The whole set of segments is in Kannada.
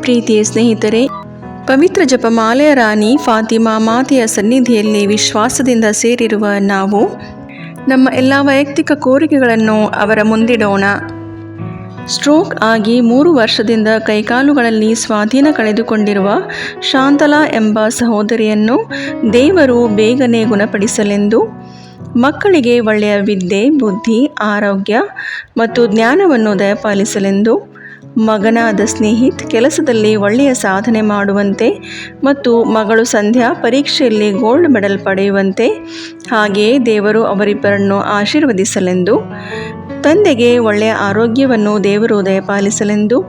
ಪ್ರೀತಿಯ ಸ್ನೇಹಿತರೆ, ಪವಿತ್ರ ಜಪಮಾಲೆಯ ರಾಣಿ ಫಾತಿಮಾ ಮಾತೆಯ ಸನ್ನಿಧಿಯಲ್ಲಿ ವಿಶ್ವಾಸದಿಂದ ಸೇರಿರುವ ನಾವು ನಮ್ಮ ಎಲ್ಲ ವೈಯಕ್ತಿಕ ಕೋರಿಕೆಗಳನ್ನು ಅವರ ಮುಂದಿಡೋಣ. ಸ್ಟ್ರೋಕ್ ಆಗಿ 3 ವರ್ಷದಿಂದ ಕೈಕಾಲುಗಳಲ್ಲಿ ಸ್ವಾಧೀನ ಕಳೆದುಕೊಂಡಿರುವ ಶಾಂತಲಾ ಎಂಬ ಸಹೋದರಿಯನ್ನು ದೇವರು ಬೇಗನೆ ಗುಣಪಡಿಸಲೆಂದು, ಮಕ್ಕಳಿಗೆ ಒಳ್ಳೆಯ ವಿದ್ಯೆ, ಬುದ್ಧಿ, ಆರೋಗ್ಯ ಮತ್ತು ಜ್ಞಾನವನ್ನು ದಯಪಾಲಿಸಲೆಂದು, ಮಗನಾದ ಸ್ನೇಹಿತ್ ಕೆಲಸದಲ್ಲಿ ಒಳ್ಳೆಯ ಸಾಧನೆ ಮಾಡುವಂತೆ ಮತ್ತು ಮಗಳು ಸಂಧ್ಯಾ ಪರೀಕ್ಷೆಯಲ್ಲಿ ಗೋಲ್ಡ್ ಮೆಡಲ್ ಪಡೆಯುವಂತೆ, ಹಾಗೆಯೇ ದೇವರು ಅವರಿಬ್ಬರನ್ನು ಆಶೀರ್ವದಿಸಲೆಂದು, ತಂದೆಗೆ ಒಳ್ಳೆಯ ಆರೋಗ್ಯವನ್ನು ದೇವರು ದಯಪಾಲಿಸಲೆಂದು,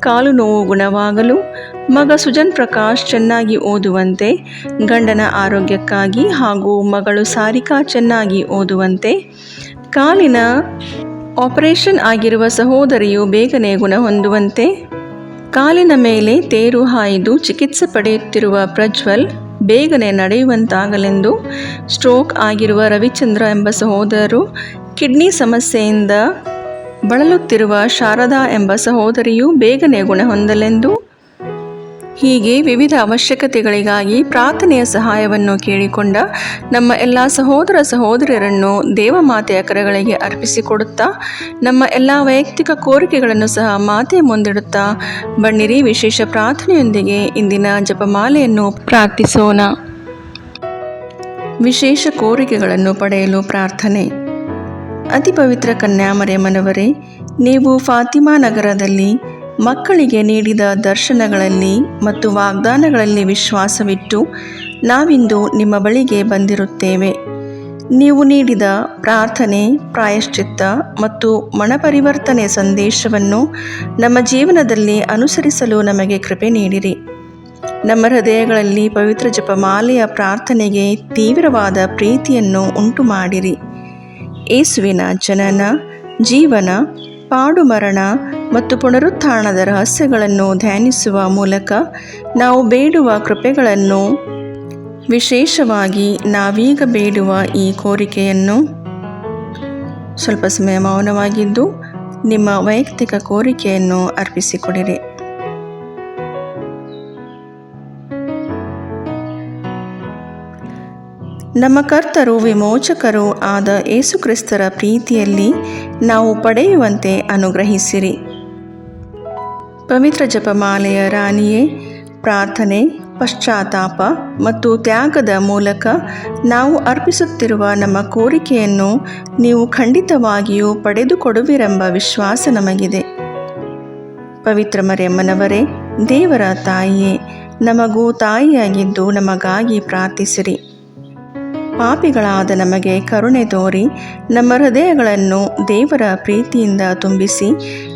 ಕಾಲು ನೋವು ಗುಣವಾಗಲು, ಮಗ ಸುಜನ್ ಪ್ರಕಾಶ್ ಚೆನ್ನಾಗಿ ಓದುವಂತೆ, ಗಂಡನ ಆರೋಗ್ಯಕ್ಕಾಗಿ ಹಾಗೂ ಮಗಳು ಸಾರಿಕಾ ಚೆನ್ನಾಗಿ ಓದುವಂತೆ, ಕಾಲಿನ ಆಪರೇಷನ್ ಆಗಿರುವ ಸಹೋದರಿಯು ಬೇಗನೆ ಗುಣ ಹೊಂದುವಂತೆ, ಕಾಲಿನ ಮೇಲೆ ತೇರು ಹಾಯ್ದು ಚಿಕಿತ್ಸೆ ಪಡೆಯುತ್ತಿರುವ ಪ್ರಜ್ವಲ್ ಬೇಗನೆ ನಡೆಯುವಂತಾಗಲೆಂದು, ಸ್ಟ್ರೋಕ್ ಆಗಿರುವ ರವಿಚಂದ್ರ ಎಂಬ ಸಹೋದರರು, ಕಿಡ್ನಿ ಸಮಸ್ಯೆಯಿಂದ ಬಳಲುತ್ತಿರುವ ಶಾರದಾ ಎಂಬ ಸಹೋದರಿಯು ಬೇಗನೆ ಗುಣ ಹೊಂದಲೆಂದು, ಹೀಗೆ ವಿವಿಧ ಅವಶ್ಯಕತೆಗಳಿಗಾಗಿ ಪ್ರಾರ್ಥನೆಯ ಸಹಾಯವನ್ನು ಕೇಳಿಕೊಂಡ ನಮ್ಮ ಎಲ್ಲ ಸಹೋದರ ಸಹೋದರಿಯರನ್ನು ದೇವಮಾತೆಯ ಕರಗಳಿಗೆ ಅರ್ಪಿಸಿಕೊಡುತ್ತಾ, ನಮ್ಮ ಎಲ್ಲ ವೈಯಕ್ತಿಕ ಕೋರಿಕೆಗಳನ್ನು ಸಹ ಮಾತೆಯ ಮುಂದಿಡುತ್ತಾ ಬನ್ನಿರಿ ವಿಶೇಷ ಪ್ರಾರ್ಥನೆಯೊಂದಿಗೆ ಇಂದಿನ ಜಪಮಾಲೆಯನ್ನು ಪ್ರಾರ್ಥಿಸೋಣ. ವಿಶೇಷ ಕೋರಿಕೆಗಳನ್ನು ಪಡೆಯಲು ಪ್ರಾರ್ಥನೆ. ಅತಿ ಪವಿತ್ರ ಕನ್ಯಾಮರಿಯಮ್ಮನವರೇ, ನೀವು ಫಾತಿಮಾ ನಗರದಲ್ಲಿ ಮಕ್ಕಳಿಗೆ ನೀಡಿದ ದರ್ಶನಗಳಲ್ಲಿ ಮತ್ತು ವಾಗ್ದಾನಗಳಲ್ಲಿ ವಿಶ್ವಾಸವಿಟ್ಟು ನಾವಿಂದು ನಿಮ್ಮ ಬಳಿಗೆ ಬಂದಿರುತ್ತೇವೆ. ನೀವು ನೀಡಿದ ಪ್ರಾರ್ಥನೆ, ಪ್ರಾಯಶ್ಚಿತ್ತ ಮತ್ತು ಮನಪರಿವರ್ತನೆ ಸಂದೇಶವನ್ನು ನಮ್ಮ ಜೀವನದಲ್ಲಿ ಅನುಸರಿಸಲು ನಮಗೆ ಕೃಪೆ ನೀಡಿರಿ. ನಮ್ಮ ಹೃದಯಗಳಲ್ಲಿ ಪವಿತ್ರ ಜಪಮಾಲೆಯ ಪ್ರಾರ್ಥನೆಗೆ ತೀವ್ರವಾದ ಪ್ರೀತಿಯನ್ನು ಉಂಟು ಮಾಡಿರಿ. ಯೇಸುವಿನ ಜನನ, ಜೀವನ, ಪಾಡುಮರಣ ಮತ್ತು ಪುನರುತ್ಥಾನದ ರಹಸ್ಯಗಳನ್ನು ಧ್ಯಾನಿಸುವ ಮೂಲಕ ನಾವು ಬೇಡುವ ಕೃಪೆಗಳನ್ನು, ವಿಶೇಷವಾಗಿ ನಾವೀಗ ಬೇಡುವ ಈ ಕೋರಿಕೆಯನ್ನು, ಸ್ವಲ್ಪ ಸಮಯ ಮೌನವಾಗಿದ್ದು ನಿಮ್ಮ ವೈಯಕ್ತಿಕ ಕೋರಿಕೆಯನ್ನು ಅರ್ಪಿಸಿಕೊಡಿರಿ. ನಮ್ಮ ಕರ್ತರು ವಿಮೋಚಕರೂ ಆದ ಯೇಸುಕ್ರಿಸ್ತರ ಪ್ರೀತಿಯಲ್ಲಿ ನಾವು ಪಡೆಯುವಂತೆ ಅನುಗ್ರಹಿಸಿರಿ. ಪವಿತ್ರ ಜಪಮಾಲೆಯ ರಾಣಿಯೇ, ಪ್ರಾರ್ಥನೆ, ಪಶ್ಚಾತ್ತಾಪ ಮತ್ತು ತ್ಯಾಗದ ಮೂಲಕ ನಾವು ಅರ್ಪಿಸುತ್ತಿರುವ ನಮ್ಮ ಕೋರಿಕೆಯನ್ನು ನೀವು ಖಂಡಿತವಾಗಿಯೂ ಪಡೆದುಕೊಡುವಿರೆಂಬ ವಿಶ್ವಾಸ ನಮಗಿದೆ. ಪವಿತ್ರ ಮರಿಯಮ್ಮನವರೇ, ದೇವರ ತಾಯಿಯೇ, ನಮಗೂ ತಾಯಿಯಾಗಿದ್ದು ನಮಗಾಗಿ ಪ್ರಾರ್ಥಿಸಿರಿ. ಪಾಪಿಗಳಾದ ನಮಗೆ ಕರುಣೆ ತೋರಿ ನಮ್ಮ ಹೃದಯಗಳನ್ನು ದೇವರ ಪ್ರೀತಿಯಿಂದ ತುಂಬಿಸಿ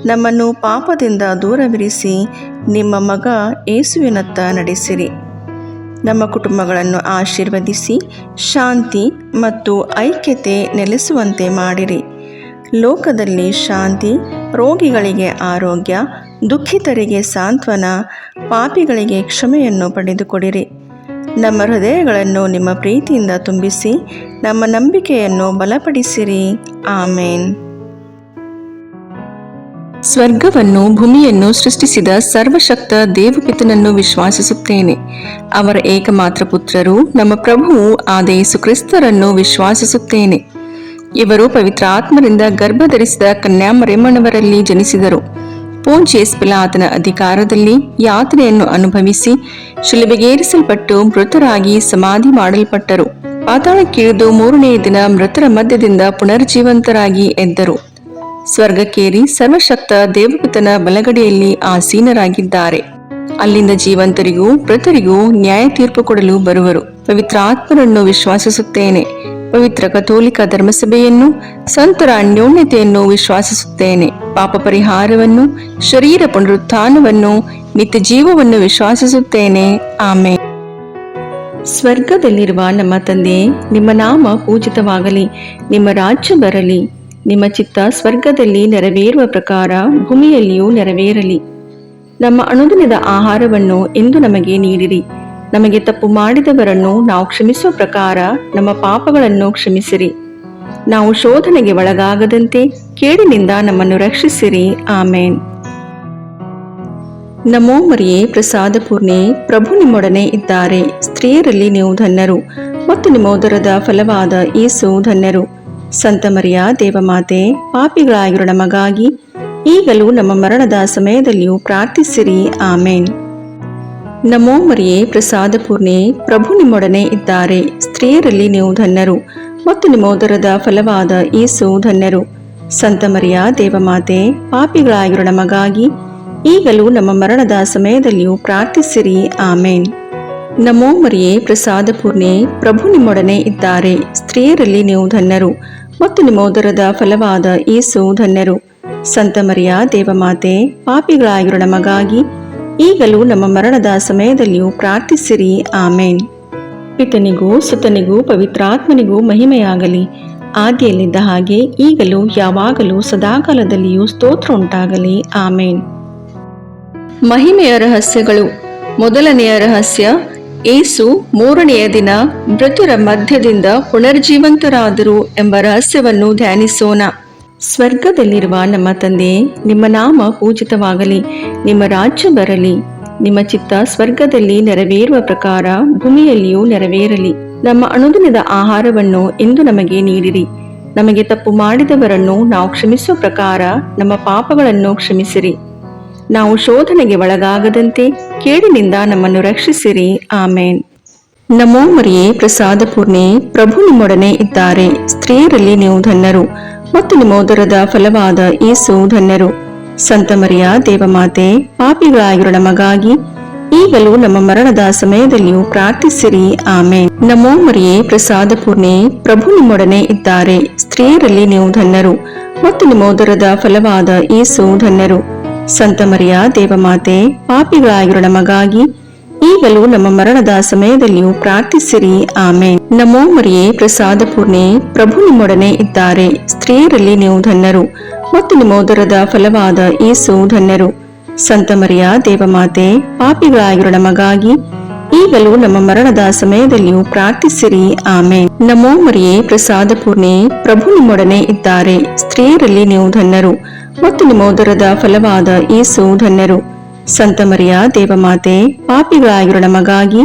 ನಮ್ಮನ್ನು ಪಾಪದಿಂದ ದೂರವಿರಿಸಿ ನಿಮ್ಮ ಮಗ ಯೇಸುವಿನತ್ತ ನಡೆಸಿರಿ. ನಮ್ಮ ಕುಟುಂಬಗಳನ್ನು ಆಶೀರ್ವದಿಸಿ ಶಾಂತಿ ಮತ್ತು ಐಕ್ಯತೆ ನೆಲೆಸುವಂತೆ ಮಾಡಿರಿ. ಲೋಕದಲ್ಲಿ ಶಾಂತಿ, ರೋಗಿಗಳಿಗೆ ಆರೋಗ್ಯ, ದುಃಖಿತರಿಗೆ ಸಾಂತ್ವನ, ಪಾಪಿಗಳಿಗೆ ಕ್ಷಮೆಯನ್ನು ಪಡೆದುಕೊಡಿರಿ. ನಮ್ಮ ಹೃದಯಗಳನ್ನು ನಿಮ್ಮ ಪ್ರೀತಿಯಿಂದ ತುಂಬಿಸಿ ನಮ್ಮ ನಂಬಿಕೆಯನ್ನು ಬಲಪಡಿಸಿರಿ. ಆಮೇನ್. ಸ್ವರ್ಗವನ್ನು ಭೂಮಿಯನ್ನು ಸೃಷ್ಟಿಸಿದ ಸರ್ವಶಕ್ತ ದೇವಪಿತನನ್ನು ವಿಶ್ವಾಸಿಸುತ್ತೇನೆ. ಅವರ ಏಕಮಾತ್ರ ಪುತ್ರರು ನಮ್ಮ ಪ್ರಭುವು ಆದ ಯೇಸು ಕ್ರಿಸ್ತರನ್ನು ವಿಶ್ವಾಸಿಸುತ್ತೇನೆ. ಇವರು ಪವಿತ್ರಾತ್ಮರಿಂದ ಗರ್ಭಧರಿಸಿದ ಕನ್ಯಾಮರಿಯಮ್ಮನವರಲ್ಲಿ ಜನಿಸಿದರು. ಪೋಂಚಿಯಸ್ ಪಿಲಾತನ ಅಧಿಕಾರದಲ್ಲಿ ಯಾತನೆಯನ್ನು ಅನುಭವಿಸಿ ಶಿಲುಬೆಗೇರಿಸಲ್ಪಟ್ಟು ಮೃತರಾಗಿ ಸಮಾಧಿ ಮಾಡಲ್ಪಟ್ಟರು. ಪಾತಾಳಕ್ಕಿಳಿದು 3ನೇ ದಿನ ಮೃತರ ಮಧ್ಯದಿಂದ ಪುನರ್ಜೀವಂತರಾಗಿ ಎದ್ದರು. ಸ್ವರ್ಗಕ್ಕೇರಿ ಸರ್ವಶಕ್ತ ದೇವಪಿತನ ಬಲಗಡೆಯಲ್ಲಿ ಆಸೀನರಾಗಿದ್ದಾರೆ. ಅಲ್ಲಿಂದ ಜೀವಂತರಿಗೂ ಮೃತರಿಗೂ ನ್ಯಾಯ ತೀರ್ಪು ಕೊಡಲು ಬರುವರು. ಪವಿತ್ರಾತ್ಮರನ್ನು ವಿಶ್ವಾಸಿಸುತ್ತೇನೆ. ಪವಿತ್ರ ಕಥೋಲಿಕ ಧರ್ಮಸಭೆಯನ್ನು, ಸಂತರ ಅನ್ಯೋನ್ಯತೆಯನ್ನು ವಿಶ್ವಾಸಿಸುತ್ತೇನೆ. ಪಾಪ ಪರಿಹಾರವನ್ನು, ಶರೀರ ಪುನರುತ್ಥಾನವನ್ನು, ನಿತ್ಯ ಜೀವವನ್ನು ವಿಶ್ವಾಸಿಸುತ್ತೇನೆ. ಆಮೇನ್. ಸ್ವರ್ಗದಲ್ಲಿರುವ ನಮ್ಮ ತಂದೆಯೇ, ನಿಮ್ಮ ನಾಮ ಪೂಜಿತವಾಗಲಿ. ನಿಮ್ಮ ರಾಜ್ಯ ಬರಲಿ. ನಿಮ್ಮ ಚಿತ್ತ ಸ್ವರ್ಗದಲ್ಲಿ ನೆರವೇರುವ ಪ್ರಕಾರ ಭೂಮಿಯಲ್ಲಿಯೂ ನೆರವೇರಲಿ. ನಮ್ಮ ಅನುದಿನದ ಆಹಾರವನ್ನು ಇಂದು ನಮಗೆ ನೀಡಿರಿ. ನಮಗೆ ತಪ್ಪು ಮಾಡಿದವರನ್ನು ನಾವು ಕ್ಷಮಿಸುವ ಪ್ರಕಾರ ನಮ್ಮ ಪಾಪಗಳನ್ನು ಕ್ಷಮಿಸಿರಿ. ನಾವು ಶೋಧನೆಗೆ ಒಳಗಾಗದಂತೆ ಕೇಡಿನಿಂದ ನಮ್ಮನ್ನು ರಕ್ಷಿಸಿರಿ. ಆಮೇನ್. ನಮೋ ಮರಿಯೇ ಪ್ರಸಾದ ಪೂರ್ಣೆ, ಪ್ರಭು ನಿಮ್ಮೊಡನೆ ಇದ್ದಾರೆ. ಸ್ತ್ರೀಯರಲ್ಲಿ ನೀವು ಧನ್ಯರು ಮತ್ತು ನಿಮ್ಮ ಉದರದ ಫಲವಾದ ಯೇಸು ಧನ್ಯರು. ಸಂತ ಮರಿಯ ದೇವಮಾತೆ, ಪಾಪಿಗಳಾಗಿರೋ ನಮಗಾಗಿ ಈಗಲೂ ನಮ್ಮ ಮರಣದ ಸಮಯದಲ್ಲಿಯೂ ಪ್ರಾರ್ಥಿಸಿರಿ. ಆಮೇನ್. ನಮೋ ಮರಿಯೇ ಪ್ರಸಾದ ಪೂರ್ಣೆ, ಪ್ರಭು ನಿಮ್ಮೊಡನೆ ಇದ್ದಾರೆ. ಸ್ತ್ರೀಯರಲ್ಲಿ ನೀವು ಧನ್ಯರು ಮತ್ತು ನಿಮ್ಮ ಉದರದ ಫಲವಾದ ಯೇಸು ಧನ್ಯರು. ಸಂತ ಮರಿಯ ದೇವಮಾತೆ, ಪಾಪಿಗಳಾಗಿರೋ ನಮಗಾಗಿ ಈಗಲೂ ನಮ್ಮ ಮರಣದ ಸಮಯದಲ್ಲಿಯೂ ಪ್ರಾರ್ಥಿಸಿರಿ. ಆಮೇನ್. ನಮೋ ಮರಿಯೇ ಪ್ರಸಾದ ಪೂರ್ಣೆ, ಪ್ರಭು ನಿಮ್ಮೊಡನೆ ಇದ್ದಾರೆ. ಸ್ತ್ರೀಯರಲ್ಲಿ ನೀವು ಧನ್ಯರು ಮತ್ತು ನಿಮ್ಮ ಉದರದ ಫಲವಾದ ಯೇಸು ಧನ್ಯರು. ಸಂತ ಮರಿಯ ದೇವಮಾತೆ, ಪಾಪಿಗಳಾಗಿರೋ ನಮಗಾಗಿ ಈಗಲೂ ನಮ್ಮ ಮರಣದ ಸಮಯದಲ್ಲಿಯೂ ಪ್ರಾರ್ಥಿಸಿರಿ. ಆಮೇನ್. ಪಿತನಿಗೂ ಸುತನಿಗೂ ಪವಿತ್ರಾತ್ಮನಿಗೂ ಮಹಿಮೆಯಾಗಲಿ, ಆದಿಯಲ್ಲಿದ್ದ ಹಾಗೆ ಈಗಲೂ ಯಾವಾಗಲೂ ಸದಾಕಾಲದಲ್ಲಿಯೂ ಸ್ತೋತ್ರ ಉಂಟಾಗಲಿ. ಆಮೇನ್. ಮಹಿಮೆಯ ರಹಸ್ಯಗಳು. ಮೊದಲನೆಯ ರಹಸ್ಯ, ಏಸು ಮೂರನೆಯ ದಿನ ಮೃತರ ಮಧ್ಯದಿಂದ ಪುನರ್ಜೀವಂತರಾದರು ಎಂಬ ರಹಸ್ಯವನ್ನು ಧ್ಯಾನಿಸೋಣ. ಸ್ವರ್ಗದಲ್ಲಿರುವ ನಮ್ಮ ತಂದೆ, ನಿಮ್ಮ ನಾಮ ಪೂಜಿತವಾಗಲಿ, ನಿಮ್ಮ ರಾಜ್ಯ ಬರಲಿ, ನಿಮ್ಮ ಚಿತ್ತ ಸ್ವರ್ಗದಲ್ಲಿ ನೆರವೇರುವ ಪ್ರಕಾರ ಭೂಮಿಯಲ್ಲಿಯೂ ನೆರವೇರಲಿ. ನಮ್ಮ ಅನುದಿನದ ಆಹಾರವನ್ನು ಇಂದು ನಮಗೆ ನೀಡಿರಿ. ನಮಗೆ ತಪ್ಪು ಮಾಡಿದವರನ್ನು ನಾವು ಕ್ಷಮಿಸುವ ಪ್ರಕಾರ ನಮ್ಮ ಪಾಪಗಳನ್ನು ಕ್ಷಮಿಸಿರಿ. ನಾವು ಶೋಧನೆಗೆ ಒಳಗಾಗದಂತೆ ಕೇಡಿನಿಂದ ನಮ್ಮನ್ನು ರಕ್ಷಿಸಿರಿ. ಆಮೇನ್. ನಮೋ ಮರಿಯೇ ಪ್ರಸಾದ ಪೂರ್ಣೆ, ಪ್ರಭು ನಿಮ್ಮೊಡನೆ ಇದ್ದಾರೆ. ಸ್ತ್ರೀಯರಲ್ಲಿ ನೀವು ಧನ್ಯರು ಮತ್ತು ನಿಮ್ಮ ಉದರದ ಫಲವಾದ ಯೇಸು ಧನ್ಯರು. ಸಂತ ಮರಿಯ ದೇವಮಾತೆ, ಪಾಪಿಗಳಾಗಿರೋ ನಮಗಾಗಿ ಈಗಲೂ ನಮ್ಮ ಮರಣದ ಸಮಯದಲ್ಲಿಯೂ ಪ್ರಾರ್ಥಿಸಿರಿ. ಆಮೇನ್. ನಮೋ ಮರಿಯೇ ಪ್ರಸಾದ ಪೂರ್ಣೆ, ಪ್ರಭು ನಿಮ್ಮೊಡನೆ ಇದ್ದಾರೆ. ಸ್ತ್ರೀಯರಲ್ಲಿ ನೀವು ಧನ್ಯರು ಮತ್ತು ನಿಮ್ಮ ಉದರದ ಫಲವಾದ ಯೇಸು ಧನ್ಯರು. ಸಂತ ಮರಿಯ ದೇವಮಾತೆ, ಪಾಪಿಗಳಾಗಿರೋ ನಮಗಾಗಿ ಈಗಲೂ ನಮ್ಮ ಮರಣದ ಸಮಯದಲ್ಲಿಯೂ ಪ್ರಾರ್ಥಿಸಿರಿ. ಆಮೇನ್. ನಮೋ ಮರಿಯೇ ಪ್ರಸಾದ ಪೂರ್ಣೆ, ಪ್ರಭು ನಿಮ್ಮೊಡನೆ ಇದ್ದಾರೆ. ಸ್ತ್ರೀಯರಲ್ಲಿ ನೀವು ಧನ್ಯರು ಮತ್ತು ನಿಮ್ಮ ಉದರದ ಫಲವಾದ ಯೇಸು ಧನ್ಯರು. ಸಂತ ಮರಿಯ ದೇವಮಾತೆ, ಪಾಪಿಗಳಾಗಿರೋ ನಮಗಾಗಿ ಈಗಲೂ ನಮ್ಮ ಮರಣದ ಸಮಯದಲ್ಲಿಯೂ ಪ್ರಾರ್ಥಿಸಿರಿ. ಆಮೇನ್. ನಮೋ ಮರಿಯೇ ಪ್ರಸಾದ ಪೂರ್ಣೆ, ಪ್ರಭು ನಿಮ್ಮೊಡನೆ ಇದ್ದಾರೆ. ಸ್ತ್ರೀಯರಲ್ಲಿ ನೀವು ಧನ್ಯರು ಮತ್ತು ನಿಮ್ಮ ಉದರದ ಫಲವಾದ ಯೇಸು ಧನ್ಯರು. ಸಂತ ಮರಿಯ ದೇವಮಾತೆ, ಪಾಪಿಗಳಾಗಿರೋ ನಮಗಾಗಿ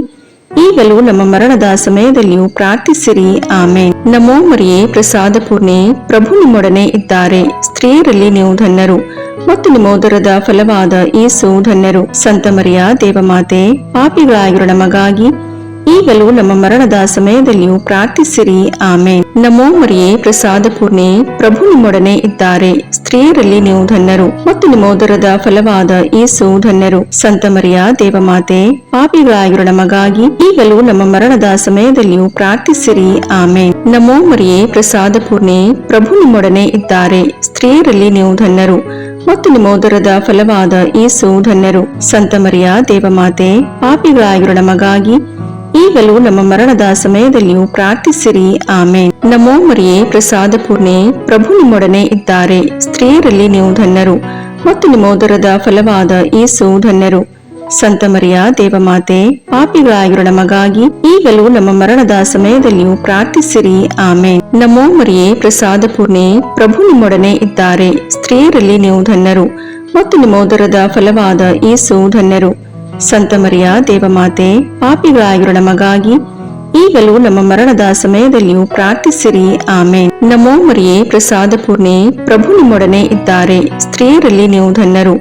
ಈಗಲೂ ನಮ್ಮ ಮರಣದ ಸಮಯದಲ್ಲಿಯೂ ಪ್ರಾರ್ಥಿಸಿರಿ. ಆಮೇನ್. ನಮೋ ಮರಿಯೇ ಪ್ರಸಾದ ಪೂರ್ಣೆ, ಪ್ರಭು ನಿಮ್ಮೊಡನೆ ಇದ್ದಾರೆ. ಸ್ತ್ರೀಯರಲ್ಲಿ ನೀವು ಧನ್ಯರು ಮತ್ತು ನಿಮ್ಮ ಉದರದ ಫಲವಾದ ಯೇಸು ಧನ್ಯರು. ಸಂತ ಮರಿಯ ದೇವಮಾತೆ, ಪಾಪಿಗಳಾಗಿರೋ ನಮಗಾಗಿ ಈಗಲೂ ನಮ್ಮ ಮರಣದ ಸಮಯದಲ್ಲಿಯೂ ಪ್ರಾರ್ಥಿಸಿರಿ. ಆಮೇನ್. ನಮೋ ಮರಿಯೇ ಪ್ರಸಾದ ಪೂರ್ಣೆ, ಪ್ರಭು ನಿಮ್ಮೊಡನೆ ಇದ್ದಾರೆ. ಸ್ತ್ರೀಯರಲ್ಲಿ ನೀವು ಧನ್ಯರು ಮತ್ತು ನಿಮ್ಮ ಉದರದ ಫಲವಾದ ಯೇಸು ಧನ್ಯರು. ಸಂತ ಮರಿಯ ದೇವಮಾತೆ, ಪಾಪಿಗಳಾಗಿರೋ ನಮಗಾಗಿ ಈಗಲೂ ನಮ್ಮ ಮರಣದ ಸಮಯದಲ್ಲಿಯೂ ಪ್ರಾರ್ಥಿಸಿರಿ. ಆಮೇನ್. ನಮೋ ಮರಿಯೇ ಪ್ರಸಾದ ಪೂರ್ಣೆ, ಪ್ರಭು ನಿಮ್ಮೊಡನೆ ಇದ್ದಾರೆ. ಸ್ತ್ರೀಯರಲ್ಲಿ ನೀವು ಧನ್ಯರು ಮತ್ತು ನಿಮ್ಮ ಉದರದ ಫಲವಾದ ಯೇಸು ಧನ್ಯರು. ಸಂತ ಮರಿಯ ದೇವಮಾತೆ, ಪಾಪಿಗಳಾಗಿರೋ ನಮಗಾಗಿ ಈಗಲೂ ನಮ್ಮ ಮರಣದ ಸಮಯದಲ್ಲಿಯೂ ಪ್ರಾರ್ಥಿಸಿರಿ. ಆಮೇನ್. ನಮೋ ಮರಿಯೇ ಪ್ರಸಾದ ಪೂರ್ಣೆ, ಪ್ರಭು ನಿಮ್ಮೊಡನೆ ಇದ್ದಾರೆ. ಸ್ತ್ರೀಯರಲ್ಲಿ ನೀವು ಧನ್ಯರು ಮತ್ತು ನಿಮ್ಮ ಉದರದ ಫಲವಾದ ಯೇಸು ಧನ್ಯರು. ಸಂತ ಮರಿಯ ದೇವಮಾತೆ, ಪಾಪಿಗಳಾಗಿರೋ ನಮಗಾಗಿ ಈಗಲೂ ನಮ್ಮ ಮರಣದ ಸಮಯದಲ್ಲಿಯೂ ಪ್ರಾರ್ಥಿಸಿರಿ. ಆಮೇನ್. ನಮೋ ಮರಿಯೇ ಪ್ರಸಾದ ಪೂರ್ಣೆ, ಪ್ರಭು ನಿಮ್ಮೊಡನೆ ಇದ್ದಾರೆ. ಸ್ತ್ರೀಯರಲ್ಲಿ ನೀವು ಧನ್ಯರು ಮತ್ತು ನಿಮ್ಮ ಉದರದ ಫಲವಾದ ಯೇಸು ಧನ್ಯರು. ಸಂತ ಮರಿಯ ದೇವಮಾತೆ, ಪಾಪಿಗಳಾಗಿರೋ ನಮಗಾಗಿ ಈಗಲೂ ನಮ್ಮ ಮರಣದ ಸಮಯದಲ್ಲಿಯೂ ಪ್ರಾರ್ಥಿಸಿರಿ. ಆಮೇನ್. ನಮೋ ಮರಿಯೇ ಪ್ರಸಾದ ಪೂರ್ಣೆ, ಪ್ರಭು ನಿಮ್ಮೊಡನೆ ಇದ್ದಾರೆ. ಸ್ತ್ರೀಯರಲ್ಲಿ ನೀವು ಧನ್ಯರು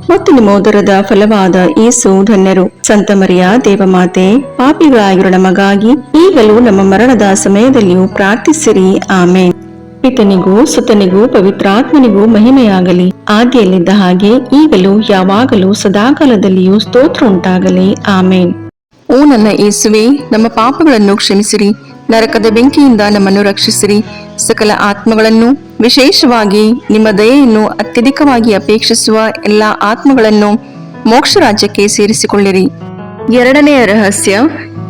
ಮತ್ತು ನಿಮ್ಮ ಉದರದ ಫಲವಾದ ಯೇಸು ಧನ್ಯರು. ಸಂತ ಮರಿಯ ದೇವಮಾತೆ, ಪಾಪಿಗಳಾಗಿರೋ ನಮಗಾಗಿ ಈಗಲೂ ನಮ್ಮ ಮರಣದ ಸಮಯದಲ್ಲಿಯೂ ಪ್ರಾರ್ಥಿಸಿರಿ. ಆಮೇನ್. ಪಿತನಿಗೂ ಸುತನಿಗೂ ಪವಿತ್ರಾತ್ಮನಿಗೂ ಮಹಿಮೆಯಾಗಲಿ, ಆದಿಯಲ್ಲಿದ್ದ ಹಾಗೆ ಈಗಲೂ ಯಾವಾಗಲೂ ಸದಾಕಾಲದಲ್ಲಿಯೂ ಸ್ತೋತ್ರ ಉಂಟಾಗಲಿ. ಆಮೇನ್. ಓ ನನ್ನ ಯೇಸುವೆ, ನಮ್ಮ ಪಾಪಗಳನ್ನು ಕ್ಷಮಿಸಿರಿ, ನರಕದ ಬೆಂಕಿಯಿಂದ ನಮ್ಮನ್ನು ರಕ್ಷಿಸಿರಿ, ಸಕಲ ಆತ್ಮಗಳನ್ನು, ವಿಶೇಷವಾಗಿ ನಿಮ್ಮ ದಯೆಯನ್ನು ಅತ್ಯಧಿಕವಾಗಿ ಅಪೇಕ್ಷಿಸುವ ಎಲ್ಲ ಆತ್ಮಗಳನ್ನು ಮೋಕ್ಷ ರಾಜ್ಯಕ್ಕೆ ಸೇರಿಸಿಕೊಳ್ಳಿರಿ. ಎರಡನೆಯ ರಹಸ್ಯ,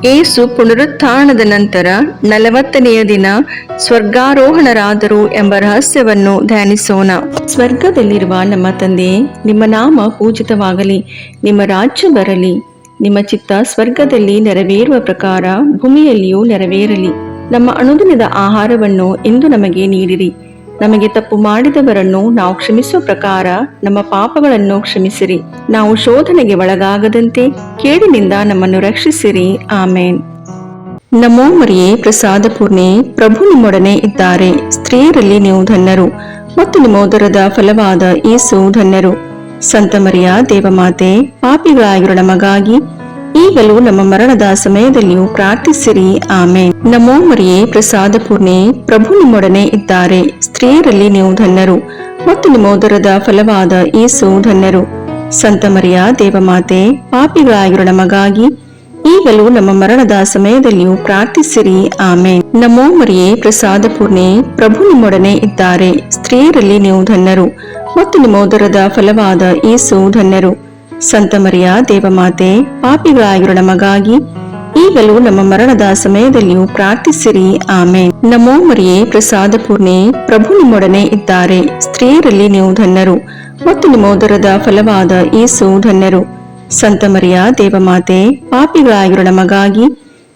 ಏಸು ಪುನರುತ್ಥಾನದ ನಂತರ 40ನೆಯ ದಿನ ಸ್ವರ್ಗಾರೋಹಣರಾದರು ಎಂಬ ರಹಸ್ಯವನ್ನು ಧ್ಯಾನಿಸೋಣ. ಸ್ವರ್ಗದಲ್ಲಿರುವ ನಮ್ಮ ತಂದೆ, ನಿಮ್ಮ ನಾಮ ಪೂಜಿತವಾಗಲಿ, ನಿಮ್ಮ ರಾಜ್ಯ ಬರಲಿ, ನಿಮ್ಮ ಚಿತ್ತ ಸ್ವರ್ಗದಲ್ಲಿ ನೆರವೇರುವ ಪ್ರಕಾರ ಭೂಮಿಯಲ್ಲಿಯೂ ನೆರವೇರಲಿ. ನಮ್ಮ ಅನುದಿನದ ಆಹಾರವನ್ನು ಇಂದು ನಮಗೆ ನೀಡಿರಿ. ನಮಗೆ ತಪ್ಪು ಮಾಡಿದವರನ್ನು ನಾವು ಕ್ಷಮಿಸುವ ಪ್ರಕಾರ ನಮ್ಮ ಪಾಪಗಳನ್ನು ಕ್ಷಮಿಸಿರಿ. ನಾವು ಶೋಧನೆಗೆ ಒಳಗಾಗದಂತೆ ಕೇಡಿನಿಂದ ನಮ್ಮನ್ನು ರಕ್ಷಿಸಿರಿ. ಆಮೇನ್. ನಮೋ ಮರಿಯೇ, ಪ್ರಸಾದ ಪೂರ್ಣೆ, ಪ್ರಭು ನಿಮ್ಮೊಡನೆ ಇದ್ದಾರೆ. ಸ್ತ್ರೀಯರಲ್ಲಿ ನೀವು ಧನ್ಯರು ಮತ್ತು ನಿಮ್ಮ ಉದರದ ಫಲವಾದ ಯೇಸು ಧನ್ಯರು. ಸಂತ ಮರಿಯ ದೇವಮಾತೆ, ಪಾಪಿಗಳಾಗಿರೋ ನಮಗಾಗಿ ಈಗಲೂ ನಮ್ಮ ಮರಣದ ಸಮಯದಲ್ಲಿಯೂ ಪ್ರಾರ್ಥಿಸಿರಿ. ಆಮೇನ್. ನಮೋ ಮರಿಯೇ, ಪ್ರಸಾದ ಪೂರ್ಣೆ, ಪ್ರಭು ನಿಮ್ಮೊಡನೆ ಇದ್ದಾರೆ. ಸ್ತ್ರೀಯರಲ್ಲಿ ನೀವು ಧನ್ಯರು ಮತ್ತು ನಿಮ್ಮ ಉದರದ ಫಲವಾದ ಯೇಸು ಧನ್ಯರು. ಸಂತ ಮರಿಯ ದೇವಮಾತೆ, ಪಾಪಿಗಳಾಗಿರೋ ನಮಗಾಗಿ ಈಗಲೂ ನಮ್ಮ ಮರಣದ ಸಮಯದಲ್ಲಿಯೂ ಪ್ರಾರ್ಥಿಸಿರಿ. ಆಮೇನ್. ನಮೋ ಮರಿಯೇ, ಪ್ರಸಾದ ಪೂರ್ಣೆ, ಪ್ರಭು ನಿಮ್ಮೊಡನೆ ಇದ್ದಾರೆ. ಸ್ತ್ರೀಯರಲ್ಲಿ ನೀವು ಧನ್ಯರು ಮತ್ತು ನಿಮ್ಮ ಉದರದ ಫಲವಾದ ಯೇಸು ಧನ್ಯರು. ಸಂತ ಮರಿಯ ದೇವಮಾತೆ, ಪಾಪಿಗಳಾಗಿರೋ ನಮಗಾಗಿ ಈಗಲೂ ನಮ್ಮ ಮರಣದ ಸಮಯದಲ್ಲಿಯೂ ಪ್ರಾರ್ಥಿಸಿರಿ. ಆಮೇನ್. ನಮೋ ಮರಿಯೇ, ಪ್ರಸಾದ ಪೂರ್ಣೆ, ಪ್ರಭು ನಿಮ್ಮೊಡನೆ ಇದ್ದಾರೆ. ಸ್ತ್ರೀಯರಲ್ಲಿ ನೀವು ಧನ್ಯರು ಮತ್ತು ನಿಮ್ಮ ಉದರದ ಫಲವಾದ ಯೇಸು ಧನ್ಯರು. ಸಂತ ಮರಿಯ ದೇವಮಾತೆ, ಪಾಪಿಗಳಾಗಿರೋ ನಮಗಾಗಿ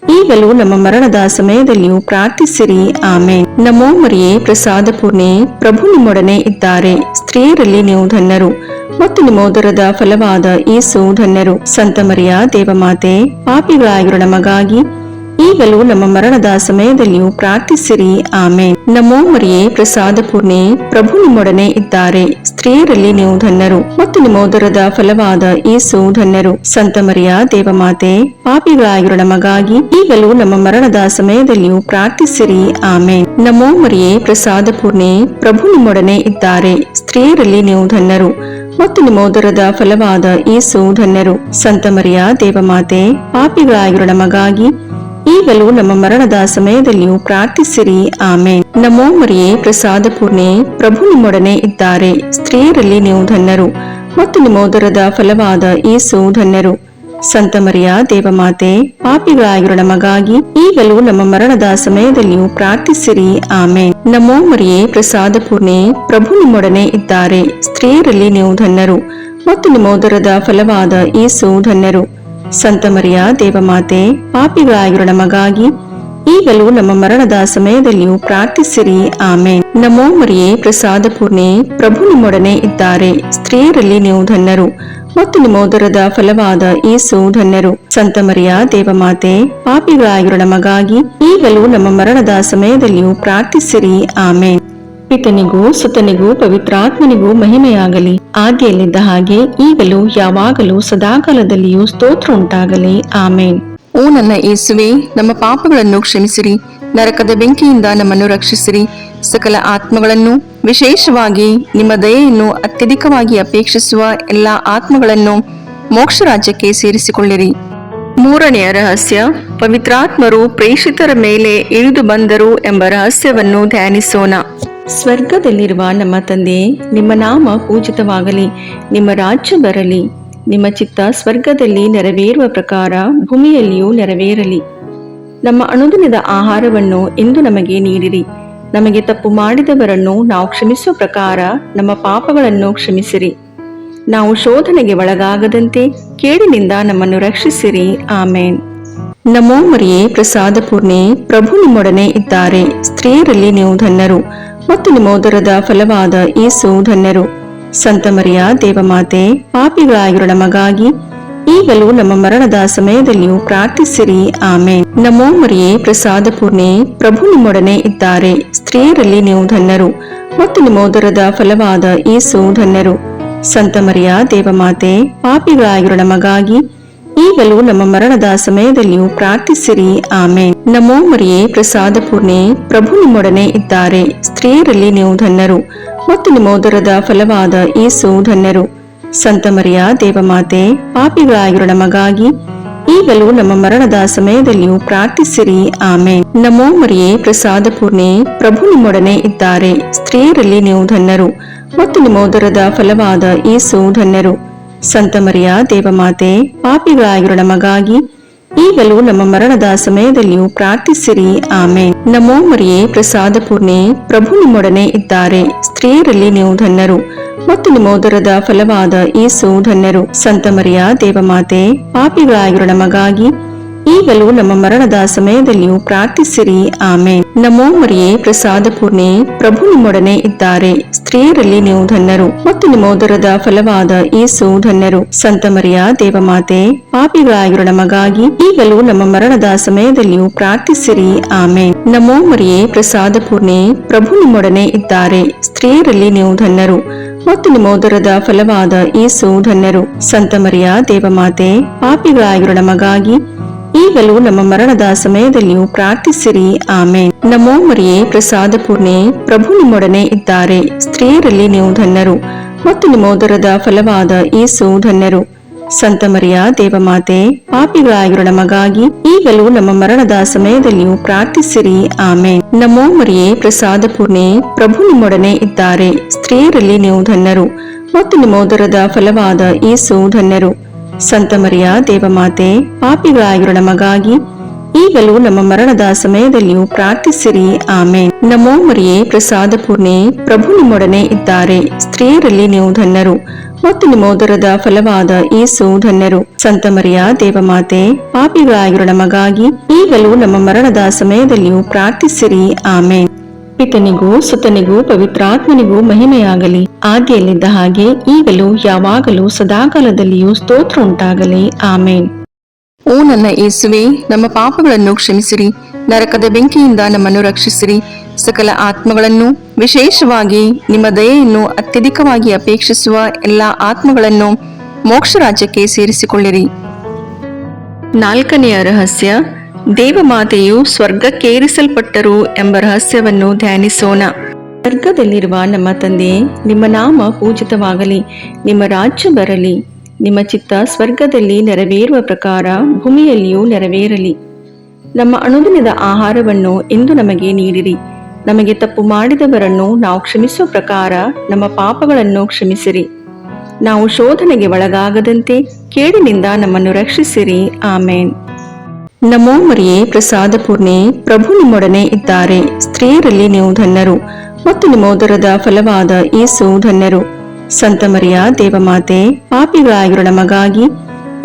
ಈಗಲೂ ನಮ್ಮ ಮರಣದ ಸಮಯದಲ್ಲಿಯೂ ಪ್ರಾರ್ಥಿಸಿರಿ. ಆಮೇನ್. ನಮೋ ಮರಿಯೇ, ಪ್ರಸಾದ ಪೂರ್ಣೆ, ಪ್ರಭು ನಿಮ್ಮೊಡನೆ ಇದ್ದಾರೆ. ಸ್ತ್ರೀಯರಲ್ಲಿ ನೀವು ಧನ್ಯರು ಮತ್ತು ನಿಮ್ಮ ಉದರದ ಫಲವಾದ ಯೇಸು ಧನ್ಯರು. ಸಂತ ಮರಿಯ ದೇವಮಾತೆ, ಪಾಪಿಗಳಾಗಿರೋ ನಮಗಾಗಿ ಈಗಲೂ ನಮ್ಮ ಮರಣದ ಸಮಯದಲ್ಲಿಯೂ ಪ್ರಾರ್ಥಿಸಿರಿ. ಆಮೇನ್. ನಮೋ ಮರಿಯೇ, ಪ್ರಸಾದ ಪೂರ್ಣೆ, ಪ್ರಭು ನಿಮ್ಮೊಡನೆ ಇದ್ದಾರೆ. ಸ್ತ್ರೀಯರಲ್ಲಿ ನೀವು ಧನ್ಯರು ಮತ್ತು ನಿಮ್ಮ ಉದರದ ಫಲವಾದ ಯೇಸು ಧನ್ಯರು. ಸಂತ ಮರಿಯ ದೇವಮಾತೆ, ಪಾಪಿಗಳಾಗಿರೋ ನಮಗಾಗಿ ಈಗಲೂ ನಮ್ಮ ಮರಣದ ಸಮಯದಲ್ಲಿಯೂ ಪ್ರಾರ್ಥಿಸಿರಿ. ಆಮೇನ್. ನಮೋ ಮರಿಯೇ, ಪ್ರಸಾದ ಪೂರ್ಣೆ, ಪ್ರಭು ನಿಮ್ಮೊಡನೆ ಇದ್ದಾರೆ. ಸ್ತ್ರೀಯರಲ್ಲಿ ನೀವು ಧನ್ಯರು ಮತ್ತು ನಿಮ್ಮ ಉದರದ ಫಲವಾದ ಯೇಸು ಧನ್ಯರು. ಸಂತ ಮರಿಯ ದೇವಮಾತೆ, ಪಾಪಿಗಳಾಗಿರೋ ನಮಗಾಗಿ ಈಗಲೂ ನಮ್ಮ ಮರಣದ ಸಮಯದಲ್ಲಿಯೂ ಪ್ರಾರ್ಥಿಸಿರಿ. ಆಮೇನ್. ನಮೋ ಮರಿಯೇ, ಪ್ರಸಾದ ಪೂರ್ಣೆ, ಪ್ರಭು ನಿಮ್ಮೊಡನೆ ಇದ್ದಾರೆ. ಸ್ತ್ರೀಯರಲ್ಲಿ ನೀವು ಧನ್ಯರು ಮತ್ತು ನಿಮ್ಮ ಉದರದ ಫಲವಾದ ಯೇಸು ಧನ್ಯರು. ಸಂತ ಮರಿಯ ದೇವಮಾತೆ, ಪಾಪಿಗಳಾಗಿರೋ ನಮಗಾಗಿ ಈಗಲೂ ನಮ್ಮ ಮರಣದ ಸಮಯದಲ್ಲಿಯೂ ಪ್ರಾರ್ಥಿಸಿರಿ. ಆಮೇನ್. ನಮೋ ಮರಿಯೇ, ಪ್ರಸಾದ ಪೂರ್ಣೆ, ಪ್ರಭು ನಿಮ್ಮೊಡನೆ ಇದ್ದಾರೆ. ಸ್ತ್ರೀಯರಲ್ಲಿ ನೀವು ಧನ್ಯರು ಮತ್ತು ನಿಮ್ಮ ಉದರದ ಫಲವಾದ ಯೇಸು ಧನ್ಯರು. ಸಂತ ಮರಿಯ ದೇವಮಾತೆ, ಪಾಪಿಗಳಾಗಿರೋ ನಮಗಾಗಿ ಈಗಲೂ ನಮ್ಮ ಮರಣದ ಸಮಯದಲ್ಲಿಯೂ ಪ್ರಾರ್ಥಿಸಿರಿ. ಆಮೇನ್. ನಮೋ ಮರಿಯೇ, ಪ್ರಸಾದ ಪೂರ್ಣೆ, ಪ್ರಭು ನಿಮ್ಮೊಡನೆ ಇದ್ದಾರೆ. ಸ್ತ್ರೀಯರಲ್ಲಿ ನೀವು ಧನ್ಯರು ಮತ್ತು ನಿಮ್ಮ ಉದರದ ಫಲವಾದ ಯೇಸು ಧನ್ಯರು. ಸಂತ ಮರಿಯ ದೇವಮಾತೆ, ಪಾಪಿಗಳಾಗಿರೋ ನಮಗಾಗಿ ಈಗಲೂ ನಮ್ಮ ಮರಣದ ಸಮಯದಲ್ಲಿಯೂ ಪ್ರಾರ್ಥಿಸಿರಿ. ಆಮೇನ್. ಪಿತನಿಗೂ ಸುತನಿಗೂ ಪವಿತ್ರಾತ್ಮನಿಗೂ ಮಹಿಮೆಯಾಗಲಿ, ಆದಿಯಲ್ಲಿದ್ದ ಹಾಗೆ ಈಗಲೂ ಯಾವಾಗಲೂ ಸದಾಕಾಲದಲ್ಲಿಯೂ ಸ್ತೋತ್ರ ಉಂಟಾಗಲಿ. ಆಮೇನ್. ಓ ನನ್ನ ಯೇಸುವೆ, ನಮ್ಮ ಪಾಪಗಳನ್ನು ಕ್ಷಮಿಸಿರಿ, ನರಕದ ಬೆಂಕಿಯಿಂದ ನಮ್ಮನ್ನು ರಕ್ಷಿಸಿರಿ, ಸಕಲ ಆತ್ಮಗಳನ್ನು, ವಿಶೇಷವಾಗಿ ನಿಮ್ಮ ದಯೆಯನ್ನು ಅತ್ಯಧಿಕವಾಗಿ ಅಪೇಕ್ಷಿಸುವ ಎಲ್ಲಾ ಆತ್ಮಗಳನ್ನು ಮೋಕ್ಷ ರಾಜ್ಯಕ್ಕೆ ಸೇರಿಸಿಕೊಳ್ಳಿರಿ. ಮೂರನೆಯ ರಹಸ್ಯ, ಪವಿತ್ರಾತ್ಮರು ಪ್ರೇಷಿತರ ಮೇಲೆ ಇಳಿದು ಬಂದರು ಎಂಬ ರಹಸ್ಯವನ್ನು ಧ್ಯಾನಿಸೋಣ. ಸ್ವರ್ಗದಲ್ಲಿರುವ ನಮ್ಮ ತಂದೆಯೇ, ನಿಮ್ಮ ನಾಮ ಪೂಜಿತವಾಗಲಿ, ನಿಮ್ಮ ರಾಜ್ಯ ಬರಲಿ, ನಿಮ್ಮ ಚಿತ್ತ ಸ್ವರ್ಗದಲ್ಲಿ ನೆರವೇರುವ ಪ್ರಕಾರ ಭೂಮಿಯಲ್ಲಿಯೂ ನೆರವೇರಲಿ. ನಮ್ಮ ಅನುದಿನದ ಆಹಾರವನ್ನು ಇಂದು ನಮಗೆ ನೀಡಿರಿ. ನಮಗೆ ತಪ್ಪು ಮಾಡಿದವರನ್ನು ನಾವು ಕ್ಷಮಿಸುವ ಪ್ರಕಾರ ನಮ್ಮ ಪಾಪಗಳನ್ನು ಕ್ಷಮಿಸಿರಿ. ನಾವು ಶೋಧನೆಗೆ ಒಳಗಾಗದಂತೆ ಕೇಡಿನಿಂದ ನಮ್ಮನ್ನು ರಕ್ಷಿಸಿರಿ. ಆಮೇನ್. ನಮೋ ಮರಿಯೇ, ಪ್ರಸಾದ ಪೂರ್ಣೆ, ಪ್ರಭು ನಿಮ್ಮೊಡನೆ ಇದ್ದಾರೆ. ಸ್ತ್ರೀಯರಲ್ಲಿ ನೀವು ಧನ್ಯರು ಮತ್ತು ನಿಮ್ಮ ಉದರದ ಫಲವಾದ ಯೇಸು ಧನ್ಯರು. ಸಂತ ಮರಿಯ ದೇವಮಾತೆ, ಪಾಪಿಗಳಾಗಿರೋ ನಮಗಾಗಿ ಈಗಲೂ ನಮ್ಮ ಮರಣದ ಸಮಯದಲ್ಲಿಯೂ ಪ್ರಾರ್ಥಿಸಿರಿ. ಆಮೇನ್. ನಮೋ ಮರಿಯೇ, ಪ್ರಸಾದ ಪೂರ್ಣೆ, ಪ್ರಭು ನಿಮ್ಮೊಡನೆ ಇದ್ದಾರೆ. ಸ್ತ್ರೀಯರಲ್ಲಿ ನೀವು ಧನ್ಯರು ಮತ್ತು ನಿಮ್ಮ ಉದರದ ಫಲವಾದ ಯೇಸು ಧನ್ಯರು. ಸಂತ ಮರಿಯ ದೇವಮಾತೆ, ಪಾಪಿಗಳಾಗಿರೋ ನಮಗಾಗಿ ಈಗಲೂ ನಮ್ಮ ಮರಣದ ಸಮಯದಲ್ಲಿಯೂ ಪ್ರಾರ್ಥಿಸಿರಿ. ಆಮೇನ್. ನಮೋ ಮರಿಯೇ, ಪ್ರಸಾದ ಪೂರ್ಣೆ, ಪ್ರಭು ನಿಮ್ಮೊಡನೆ ಇದ್ದಾರೆ. ಸ್ತ್ರೀಯರಲ್ಲಿ ನೀವು ಧನ್ಯರು ಮತ್ತು ನಿಮ್ಮ ಉದರದ ಫಲವಾದ ಯೇಸು ಧನ್ಯರು. ಸಂತ ಮರಿಯ ದೇವಮಾತೆ, ಪಾಪಿಗಳಾಗಿರೋ ನಮಗಾಗಿ ಈಗಲೂ ನಮ್ಮ ಮರಣದ ಸಮಯದಲ್ಲಿಯೂ ಪ್ರಾರ್ಥಿಸಿರಿ. ಆಮೇನ್. ನಮೋ ಮರಿಯೇ, ಪ್ರಸಾದ ಪೂರ್ಣೆ, ಪ್ರಭು ನಿಮ್ಮೊಡನೆ ಇದ್ದಾರೆ. ಸ್ತ್ರೀಯರಲ್ಲಿ ನೀವು ಧನ್ಯರು ಮತ್ತು ನಿಮ್ಮ ಉದರದ ಫಲವಾದ ಯೇಸು ಧನ್ಯರು. ಸಂತ ಮರಿಯ ದೇವಮಾತೆ, ಪಾಪಿಗಳಾಗಿರೋ ನಮಗಾಗಿ ಈಗಲೂ ನಮ್ಮ ಮರಣದ ಸಮಯದಲ್ಲಿಯೂ ಪ್ರಾರ್ಥಿಸಿರಿ. ಆಮೇನ್. ನಮೋ ಮರಿಯೇ, ಪ್ರಸಾದ ಪೂರ್ಣೆ, ಪ್ರಭು ನಿಮ್ಮೊಡನೆ ಇದ್ದಾರೆ. ಸ್ತ್ರೀಯರಲ್ಲಿ ನೀವು ಧನ್ಯರು ಮತ್ತು ನಿಮ್ಮ ಉದರದ ಫಲವಾದ ಯೇಸು ಧನ್ಯರು. ಸಂತ ಮರಿಯ ದೇವಮಾತೆ, ಪಾಪಿಗಳಾಗಿರೋ ನಮಗಾಗಿ ಈಗಲೂ ನಮ್ಮ ಮರಣದ ಸಮಯದಲ್ಲಿಯೂ ಪ್ರಾರ್ಥಿಸಿರಿ. ಆಮೇನ್. ನಮೋ ಮರಿಯೇ, ಪ್ರಸಾದ ಪೂರ್ಣೆ, ಪ್ರಭು ನಿಮ್ಮೊಡನೆ ಇದ್ದಾರೆ. ಸ್ತ್ರೀಯರಲ್ಲಿ ನೀವು ಧನ್ಯರು ಮತ್ತು ನಿಮ್ಮ ಉದರದ ಫಲವಾದ ಯೇಸು ಧನ್ಯರು. ಸಂತ ಮರಿಯ ದೇವಮಾತೆ, ಪಾಪಿಗಳಾಗಿರೋ ನಮಗಾಗಿ ಈಗಲೂ ನಮ್ಮ ಮರಣದ ಸಮಯದಲ್ಲಿಯೂ ಪ್ರಾರ್ಥಿಸಿರಿ. ಆಮೇನ್. ನಮೋ ಮರಿಯೇ, ಪ್ರಸಾದ ಪೂರ್ಣೆ, ಪ್ರಭು ನಿಮ್ಮೊಡನೆ ಇದ್ದಾರೆ. ಸ್ತ್ರೀಯರಲ್ಲಿ ನೀವು ಧನ್ಯರು ಮತ್ತು ನಿಮ್ಮ ಉದರದ ಫಲವಾದ ಯೇಸು ಧನ್ಯರು. ಸಂತ ಮರಿಯ ದೇವಮಾತೆ, ಪಾಪಿಗಳಾಗಿರೋ ನಮಗಾಗಿ ಈಗಲೂ ನಮ್ಮ ಮರಣದ ಸಮಯದಲ್ಲಿಯೂ ಪ್ರಾರ್ಥಿಸಿರಿ. ಆಮೇನ್. ನಮೋ ಮರಿಯೇ, ಪ್ರಸಾದ ಪೂರ್ಣೆ, ಪ್ರಭು ನಿಮ್ಮೊಡನೆ ಇದ್ದಾರೆ. ಸ್ತ್ರೀಯರಲ್ಲಿ ನೀವು ಧನ್ಯರು ಮತ್ತು ನಿಮ್ಮ ಉದರದ ಫಲವಾದ ಯೇಸು ಧನ್ಯರು. ಸಂತ ಮರಿಯ ದೇವಮಾತೆ, ಪಾಪಿಗಳಾಗಿರೋ ನಮಗಾಗಿ ಈಗಲೂ ನಮ್ಮ ಮರಣದ ಸಮಯದಲ್ಲಿಯೂ ಪ್ರಾರ್ಥಿಸಿರಿ. ಆಮೇನ್. ನಮೋ ಮರಿಯೇ, ಪ್ರಸಾದ ಪೂರ್ಣೆ, ಪ್ರಭು ನಿಮ್ಮೊಡನೆ ಇದ್ದಾರೆ. ಸ್ತ್ರೀಯರಲ್ಲಿ ನೀವು ಧನ್ಯರು ಮತ್ತು ನಿಮ್ಮ ಉದರದ ಫಲವಾದ ಯೇಸು ಧನ್ಯರು. ಸಂತ ಮರಿಯ ದೇವಮಾತೆ, ಪಾಪಿಗಳಾಗಿರೋ ನಮಗಾಗಿ ಈಗಲೂ ನಮ್ಮ ಮರಣದ ಸಮಯದಲ್ಲಿಯೂ ಪ್ರಾರ್ಥಿಸಿರಿ. ಆಮೇನ್. ನಮೋ ಮರಿಯೇ, ಪ್ರಸಾದ ಪೂರ್ಣೆ, ಪ್ರಭು ನಿಮ್ಮೊಡನೆ ಇದ್ದಾರೆ. ಸ್ತ್ರೀಯರಲ್ಲಿ ನೀವು ಧನ್ಯರು ಮತ್ತು ನಿಮ್ಮ ಉದರದ ಫಲವಾದ ಯೇಸು ಧನ್ಯರು. ಸಂತ ಮರಿಯ ದೇವಮಾತೆ, ಪಾಪಿಗಳಾಗಿರೋ ನಮಗಾಗಿ ಈಗಲೂ ನಮ್ಮ ಮರಣದ ಸಮಯದಲ್ಲಿಯೂ ಪ್ರಾರ್ಥಿಸಿರಿ. ಆಮೇನ್. ಪಿತನಿಗೂ ಸುತನಿಗೂ ಪವಿತ್ರಾತ್ಮನಿಗೂ ಮಹಿಮೆಯಾಗಲಿ, ಆದಿಯಲ್ಲಿದ್ದ ಹಾಗೆ ಈಗಲೂ ಯಾವಾಗಲೂ ಸದಾಕಾಲದಲ್ಲಿಯೂ ಸ್ತೋತ್ರ ಉಂಟಾಗಲಿ. ಆಮೇನ್. ಓ ನನ್ನ ಯೇಸುವೆ, ನಮ್ಮ ಪಾಪಗಳನ್ನು ಕ್ಷಮಿಸಿರಿ, ನರಕದ ಬೆಂಕಿಯಿಂದ ನಮ್ಮನ್ನು ರಕ್ಷಿಸಿರಿ, ಸಕಲ ಆತ್ಮಗಳನ್ನು, ವಿಶೇಷವಾಗಿ ನಿಮ್ಮ ದಯೆಯನ್ನು ಅತ್ಯಧಿಕವಾಗಿ ಅಪೇಕ್ಷಿಸುವ ಎಲ್ಲ ಆತ್ಮಗಳನ್ನು ಮೋಕ್ಷ ರಾಜ್ಯಕ್ಕೆ ಸೇರಿಸಿಕೊಳ್ಳಿರಿ. ನಾಲ್ಕನೆಯ ರಹಸ್ಯ, ದೇವಮಾತೆಯು ಸ್ವರ್ಗಕ್ಕೇರಿಸಲ್ಪಟ್ಟರು ಎಂಬ ರಹಸ್ಯವನ್ನು ಧ್ಯಾನಿಸೋಣ. ಸ್ವರ್ಗದಲ್ಲಿರುವ ನಮ್ಮ ತಂದೆಯೇ, ನಿಮ್ಮ ನಾಮ ಪೂಜಿತವಾಗಲಿ, ನಿಮ್ಮ ರಾಜ್ಯ ಬರಲಿ, ನಿಮ್ಮ ಚಿತ್ತ ಸ್ವರ್ಗದಲ್ಲಿ ನೆರವೇರುವ ಪ್ರಕಾರ ಭೂಮಿಯಲ್ಲಿಯೂ ನೆರವೇರಲಿ. ನಮ್ಮ ಅನುದಿನದ ಆಹಾರವನ್ನು ಇಂದು ನಮಗೆ ನೀಡಿರಿ. ನಮಗೆ ತಪ್ಪು ಮಾಡಿದವರನ್ನು ನಾವು ಕ್ಷಮಿಸುವ ಪ್ರಕಾರ ನಮ್ಮ ಪಾಪಗಳನ್ನು ಕ್ಷಮಿಸಿರಿ. ನಾವು ಶೋಧನೆಗೆ ಒಳಗಾಗದಂತೆ ಕೇಡಿನಿಂದ ನಮ್ಮನ್ನು ರಕ್ಷಿಸಿರಿ. ಆಮೇನ್. ನಮೋ ಮರಿಯೇ, ಪ್ರಸಾದ ಪೂರ್ಣೆ, ಪ್ರಭು ನಿಮ್ಮೊಡನೆ ಇದ್ದಾರೆ. ಸ್ತ್ರೀಯರಲ್ಲಿ ನೀವು ಧನ್ಯರು ಮತ್ತು ನಿಮ್ಮ ಉದರದ ಫಲವಾದ ಯೇಸು ಧನ್ಯರು. ಸಂತ ಮರಿಯ ದೇವಮಾತೆ, ಪಾಪಿಗಳಾಗಿರೋ ನಮಗಾಗಿ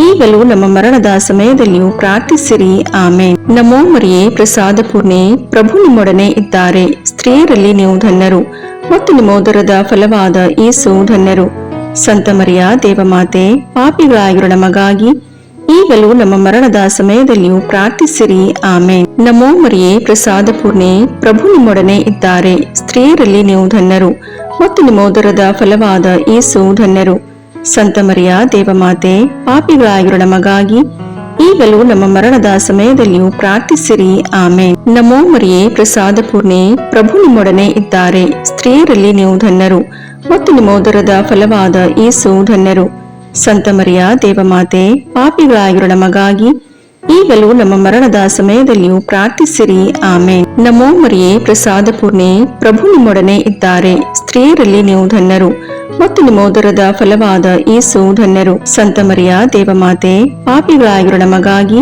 ಈಗಲೂ ನಮ್ಮ ಮರಣದ ಸಮಯದಲ್ಲಿಯೂ ಪ್ರಾರ್ಥಿಸಿರಿ. ಆಮೇನ್. ನಮೋ ಮರಿಯೇ, ಪ್ರಸಾದ ಪೂರ್ಣೆ, ಪ್ರಭು ನಿಮ್ಮೊಡನೆ ಇದ್ದಾರೆ. ಸ್ತ್ರೀಯರಲ್ಲಿ ನೀವು ಧನ್ಯರು ಮತ್ತು ನಿಮ್ಮ ಉದರದ ಫಲವಾದ ಯೇಸು ಧನ್ಯರು. ಸಂತ ಮರಿಯ ದೇವಮಾತೆ, ಪಾಪಿಗಳಾಗಿರೋ ನಮಗಾಗಿ ಈಗಲೂ ನಮ್ಮ ಮರಣದ ಸಮಯದಲ್ಲಿಯೂ ಪ್ರಾರ್ಥಿಸಿರಿ. ಆಮೇನ್. ನಮೋ ಮರಿಯೇ, ಪ್ರಸಾದ ಪೂರ್ಣೆ, ಪ್ರಭು ನಿಮ್ಮೊಡನೆ ಇದ್ದಾರೆ. ಸ್ತ್ರೀಯರಲ್ಲಿ ನೀವು ಧನ್ಯರು ಮತ್ತು ನಿಮ್ಮ ಉದರದ ಫಲವಾದ ಯೇಸು ಧನ್ಯರು. ಸಂತ ಮರಿಯ ದೇವಮಾತೆ, ಪಾಪಿಗಳಾಗಿರೋ ನಮಗಾಗಿ ಈಗಲೂ ನಮ್ಮ ಮರಣದ ಸಮಯದಲ್ಲಿಯೂ ಪ್ರಾರ್ಥಿಸಿರಿ. ಆಮೇನ್. ನಮೋ ಮರಿಯೇ, ಪ್ರಸಾದ ಪೂರ್ಣೆ, ಪ್ರಭು ನಿಮ್ಮೊಡನೆ ಇದ್ದಾರೆ. ಸ್ತ್ರೀಯರಲ್ಲಿ ನೀವು ಧನ್ಯರು ಮತ್ತು ನಿಮ್ಮ ಉದರದ ಫಲವಾದ ಯೇಸು ಧನ್ಯರು. ಸಂತ ಮರಿಯ ದೇವಮಾತೆ, ಪಾಪಿಗಳಾಗಿರೋ ನಮಗಾಗಿ ಈಗಲೂ ನಮ್ಮ ಮರಣದ ಸಮಯದಲ್ಲಿಯೂ ಪ್ರಾರ್ಥಿಸಿರಿ. ಆಮೇನ್. ನಮೋ ಮರಿಯೇ, ಪ್ರಸಾದ ಪೂರ್ಣೆ, ಪ್ರಭು ನಿಮ್ಮೊಡನೆ ಇದ್ದಾರೆ. ಸ್ತ್ರೀಯರಲ್ಲಿ ನೀವು ಧನ್ಯರು ಮತ್ತು ನಿಮ್ಮ ಉದರದ ಫಲವಾದ ಯೇಸು ಧನ್ಯರು. ಸಂತ ಮರಿಯ ದೇವಮಾತೆ, ಪಾಪಿಗಳಾಗಿರೋ ನಮಗಾಗಿ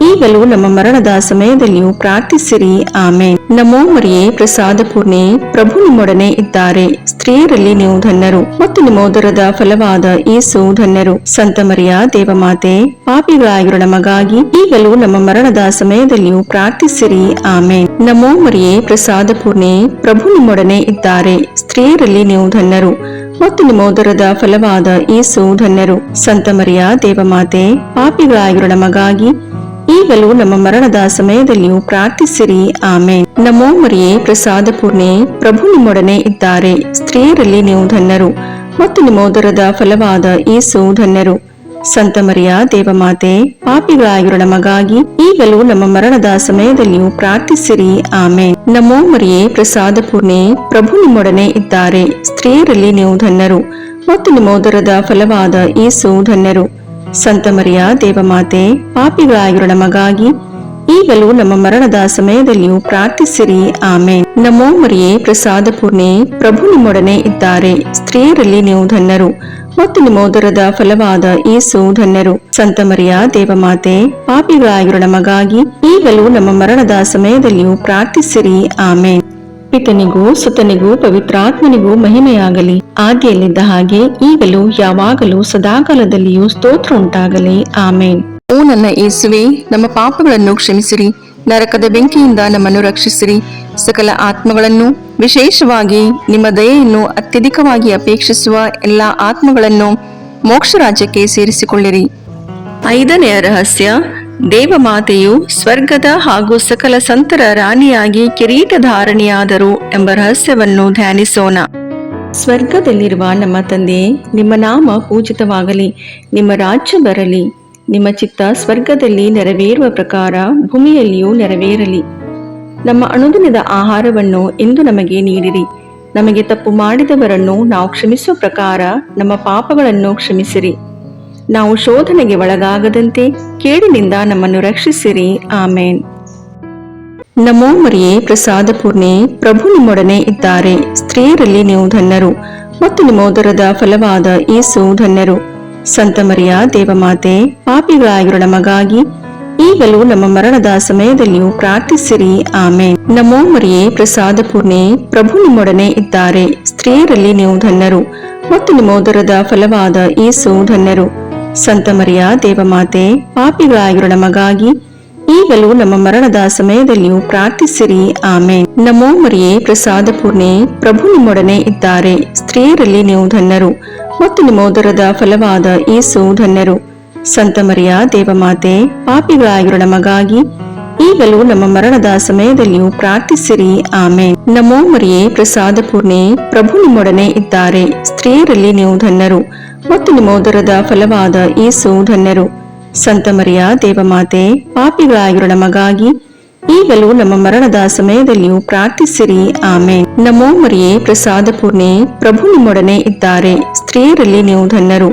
ಈಗಲೂ ನಮ್ಮ ಮರಣದ ಸಮಯದಲ್ಲಿಯೂ ಪ್ರಾರ್ಥಿಸಿರಿ. ಆಮೇನ್. ನಮೋ ಮರಿಯೇ, ಪ್ರಸಾದ ಪೂರ್ಣೆ, ಪ್ರಭು ನಿಮ್ಮೊಡನೆ ಇದ್ದಾರೆ. ಸ್ತ್ರೀಯರಲ್ಲಿ ನೀವು ಧನ್ಯರು ಮತ್ತು ನಿಮ್ಮ ಉದರದ ಫಲವಾದ ಯೇಸು ಧನ್ಯರು. ಸಂತ ಮರಿಯ ದೇವಮಾತೆ, ಪಾಪಿಗಳಾಗಿರೋ ನಮಗಾಗಿ ಈಗಲೂ ನಮ್ಮ ಮರಣದ ಸಮಯದಲ್ಲಿಯೂ ಪ್ರಾರ್ಥಿಸಿರಿ. ಆಮೇನ್. ನಮೋ ಮರಿಯೇ, ಪ್ರಸಾದ ಪೂರ್ಣೆ, ಪ್ರಭು ನಿಮ್ಮೊಡನೆ ಇದ್ದಾರೆ. ಸ್ತ್ರೀಯರಲ್ಲಿ ನೀವು ಧನ್ಯರು ಮತ್ತು ನಿಮ್ಮ ಉದರದ ಫಲವಾದ ಯೇಸು ಧನ್ಯರು. ಸಂತ ಮರಿಯ ದೇವಮಾತೆ, ಪಾಪಿಗಳಾಗಿರೋ ನಮಗಾಗಿ ಈಗಲೂ ನಮ್ಮ ಮರಣದ ಸಮಯದಲ್ಲಿಯೂ ಪ್ರಾರ್ಥಿಸಿರಿ. ಆಮೇನ್. ನಮೋ ಮರಿಯೇ, ಪ್ರಸಾದ ಪೂರ್ಣೆ, ಪ್ರಭು ನಿಮ್ಮೊಡನೆ ಇದ್ದಾರೆ. ಸ್ತ್ರೀಯರಲ್ಲಿ ನೀವು ಧನ್ಯರು ಮತ್ತು ನಿಮ್ಮ ಉದರದ ಫಲವಾದ ಯೇಸು ಧನ್ಯರು. ಸಂತ ಮರಿಯ ದೇವಮಾತೆ, ಪಾಪಿಗಳಾಗಿರೋ ನಮಗಾಗಿ ಈಗಲೂ ನಮ್ಮ ಮರಣದ ಸಮಯದಲ್ಲಿಯೂ ಪ್ರಾರ್ಥಿಸಿರಿ. ಆಮೇನ್. ನಮೋ ಮರಿಯೇ, ಪ್ರಸಾದ ಪೂರ್ಣೆ, ಪ್ರಭು ನಿಮ್ಮೊಡನೆ ಇದ್ದಾರೆ. ಸ್ತ್ರೀಯರಲ್ಲಿ ನೀವು ಧನ್ಯರು ಮತ್ತು ನಿಮ್ಮ ಉದರದ ಫಲವಾದ ಯೇಸು ಧನ್ಯರು. ಸಂತ ಮರಿಯ ದೇವಮಾತೆ, ಪಾಪಿಗಳಾಗಿರೋ ನಮಗಾಗಿ ಈಗಲೂ ನಮ್ಮ ಮರಣದ ಸಮಯದಲ್ಲಿಯೂ ಪ್ರಾರ್ಥಿಸಿರಿ. ಆಮೇನ್. ನಮೋ ಮರಿಯೇ, ಪ್ರಸಾದ ಪೂರ್ಣೆ, ಪ್ರಭು ನಿಮ್ಮೊಡನೆ ಇದ್ದಾರೆ. ಸ್ತ್ರೀಯರಲ್ಲಿ ನೀವು ಧನ್ಯರು ಮತ್ತು ನಿಮ್ಮ ಉದರದ ಫಲವಾದ ಯೇಸು ಧನ್ಯರು. ಸಂತ ಮರಿಯ ದೇವಮಾತೆ, ಪಾಪಿಗಳಾಗಿರೋ ನಮಗಾಗಿ ಈಗಲೂ ನಮ್ಮ ಮರಣದ ಸಮಯದಲ್ಲಿಯೂ ಪ್ರಾರ್ಥಿಸಿರಿ. ಆಮೇನ್. ಪಿತನಿಗೂ ಸುತನಿಗೂ ಪವಿತ್ರಾತ್ಮನಿಗೂ ಮಹಿಮೆಯಾಗಲಿ, ಆದಿಯಲ್ಲಿದ್ದ ಹಾಗೆ ಈಗಲೂ ಯಾವಾಗಲೂ ಸದಾಕಾಲದಲ್ಲಿಯೂ ಸ್ತೋತ್ರ ಉಂಟಾಗಲಿ. ಆಮೇನ್. ಓ ನನ್ನ ಯೇಸುವೆ, ನಮ್ಮ ಪಾಪಗಳನ್ನು ಕ್ಷಮಿಸಿರಿ, ನರಕದ ಬೆಂಕಿಯಿಂದ ನಮ್ಮನ್ನು ರಕ್ಷಿಸಿರಿ. ಸಕಲ ಆತ್ಮಗಳನ್ನು, ವಿಶೇಷವಾಗಿ ನಿಮ್ಮ ದಯೆಯನ್ನು ಅತ್ಯಧಿಕವಾಗಿ ಅಪೇಕ್ಷಿಸುವ ಎಲ್ಲ ಆತ್ಮಗಳನ್ನು ಮೋಕ್ಷ ರಾಜ್ಯಕ್ಕೆ ಸೇರಿಸಿಕೊಳ್ಳಿರಿ. 5ನೆಯ ರಹಸ್ಯ, ದೇವಮಾತೆಯು ಸ್ವರ್ಗದ ಹಾಗೂ ಸಕಲ ಸಂತರ ರಾಣಿಯಾಗಿ ಕಿರೀಟಧಾರಣಿಯಾದರು ಎಂಬ ರಹಸ್ಯವನ್ನು ಧ್ಯಾನಿಸೋಣ. ಸ್ವರ್ಗದಲ್ಲಿರುವ ನಮ್ಮ ತಂದೆಯೇ, ನಿಮ್ಮ ನಾಮ ಪೂಜಿತವಾಗಲಿ, ನಿಮ್ಮ ರಾಜ್ಯ ಬರಲಿ, ನಿಮ್ಮ ಚಿತ್ತ ಸ್ವರ್ಗದಲ್ಲಿ ನೆರವೇರುವ ಪ್ರಕಾರ ಭೂಮಿಯಲ್ಲಿಯೂ ನೆರವೇರಲಿ. ನಮ್ಮ ಅನುದಿನದ ಆಹಾರವನ್ನು ಇಂದು ನಮಗೆ ನೀಡಿರಿ. ನಮಗೆ ತಪ್ಪು ಮಾಡಿದವರನ್ನು ನಾವು ಕ್ಷಮಿಸುವ ಪ್ರಕಾರ ನಮ್ಮ ಪಾಪಗಳನ್ನು ಕ್ಷಮಿಸಿರಿ. ನಾವು ಶೋಧನೆಗೆ ಒಳಗಾಗದಂತೆ ಕೇಡಿನಿಂದ ನಮ್ಮನ್ನು ರಕ್ಷಿಸಿರಿ. ಆಮೇನ್. ನಮೋ ಮರಿಯೇ, ಪ್ರಸಾದ ಪೂರ್ಣೆ, ಪ್ರಭು ನಿಮ್ಮೊಡನೆ ಇದ್ದಾರೆ. ಸ್ತ್ರೀಯರಲ್ಲಿ ನೀವು ಧನ್ಯರು ಮತ್ತು ನಿಮ್ಮ ಉದರದ ಫಲವಾದ ಯೇಸು ಧನ್ಯರು. ಸಂತ ಮರಿಯ ದೇವಮಾತೆ, ಪಾಪಿಗಳಾಗಿರುವ ನಮಗಾಗಿ ಈಗಲೂ ನಮ್ಮ ಮರಣದ ಸಮಯದಲ್ಲಿಯೂ ಪ್ರಾರ್ಥಿಸಿರಿ. ಆಮೇನ್. ನಮೋ ಮರಿಯೇ, ಪ್ರಸಾದ ಪೂರ್ಣೆ, ಪ್ರಭು ನಿಮ್ಮೊಡನೆ ಇದ್ದಾರೆ. ಸ್ತ್ರೀಯರಲ್ಲಿ ನೀವು ಧನ್ಯರು ಮತ್ತು ನಿಮ್ಮ ಉದರದ ಫಲವಾದ ಯೇಸು ಧನ್ಯರು. ಸಂತ ಮರಿಯ ದೇವಮಾತೆ, ಪಾಪಿಗಳಾಗಿರುವ ನಮಗಾಗಿ ಈಗಲೂ ನಮ್ಮ ಮರಣದ ಸಮಯದಲ್ಲಿಯೂ ಪ್ರಾರ್ಥಿಸಿರಿ. ಆಮೇನ್. ನಮೋ ಮರಿಯೇ, ಪ್ರಸಾದ ಪೂರ್ಣೆ, ಪ್ರಭು ನಿಮ್ಮೊಡನೆ ಇದ್ದಾರೆ. ಸ್ತ್ರೀಯರಲ್ಲಿ ನೀವು ಧನ್ಯರು ಮತ್ತು ನಿಮ್ಮ ಉದರದ ಫಲವಾದ ಯೇಸು ಧನ್ಯರು. ಸಂತ ಮರಿಯ ದೇವಮಾತೆ, ಪಾಪಿಗಳಾಗಿರುವ ನಮಗಾಗಿ ಈಗಲೂ ನಮ್ಮ ಮರಣದ ಸಮಯದಲ್ಲಿಯೂ ಪ್ರಾರ್ಥಿಸಿರಿ. ಆಮೇನ್. ನಮೋ ಮರಿಯೇ, ಪ್ರಸಾದ ಪೂರ್ಣೆ, ಪ್ರಭು ನಿಮ್ಮೊಡನೆ ಇದ್ದಾರೆ. ಸ್ತ್ರೀಯರಲ್ಲಿ ನೀವು ಧನ್ಯರು ಮತ್ತು ನಿಮ್ಮ ಉದರದ ಫಲವಾದ ಯೇಸು ಧನ್ಯರು. ಸಂತ ಮರಿಯ ದೇವಮಾತೆ, ಪಾಪಿಗಳಾಗಿರುವ ನಮಗಾಗಿ ಈಗಲೂ ನಮ್ಮ ಮರಣದ ಸಮಯದಲ್ಲಿಯೂ ಪ್ರಾರ್ಥಿಸಿರಿ. ಆಮೇನ್. ನಮೋ ಮರಿಯೇ, ಪ್ರಸಾದ ಪೂರ್ಣೆ, ಪ್ರಭು ನಿಮ್ಮೊಡನೆ ಇದ್ದಾರೆ. ಸ್ತ್ರೀಯರಲ್ಲಿ ನೀವು ಧನ್ಯರು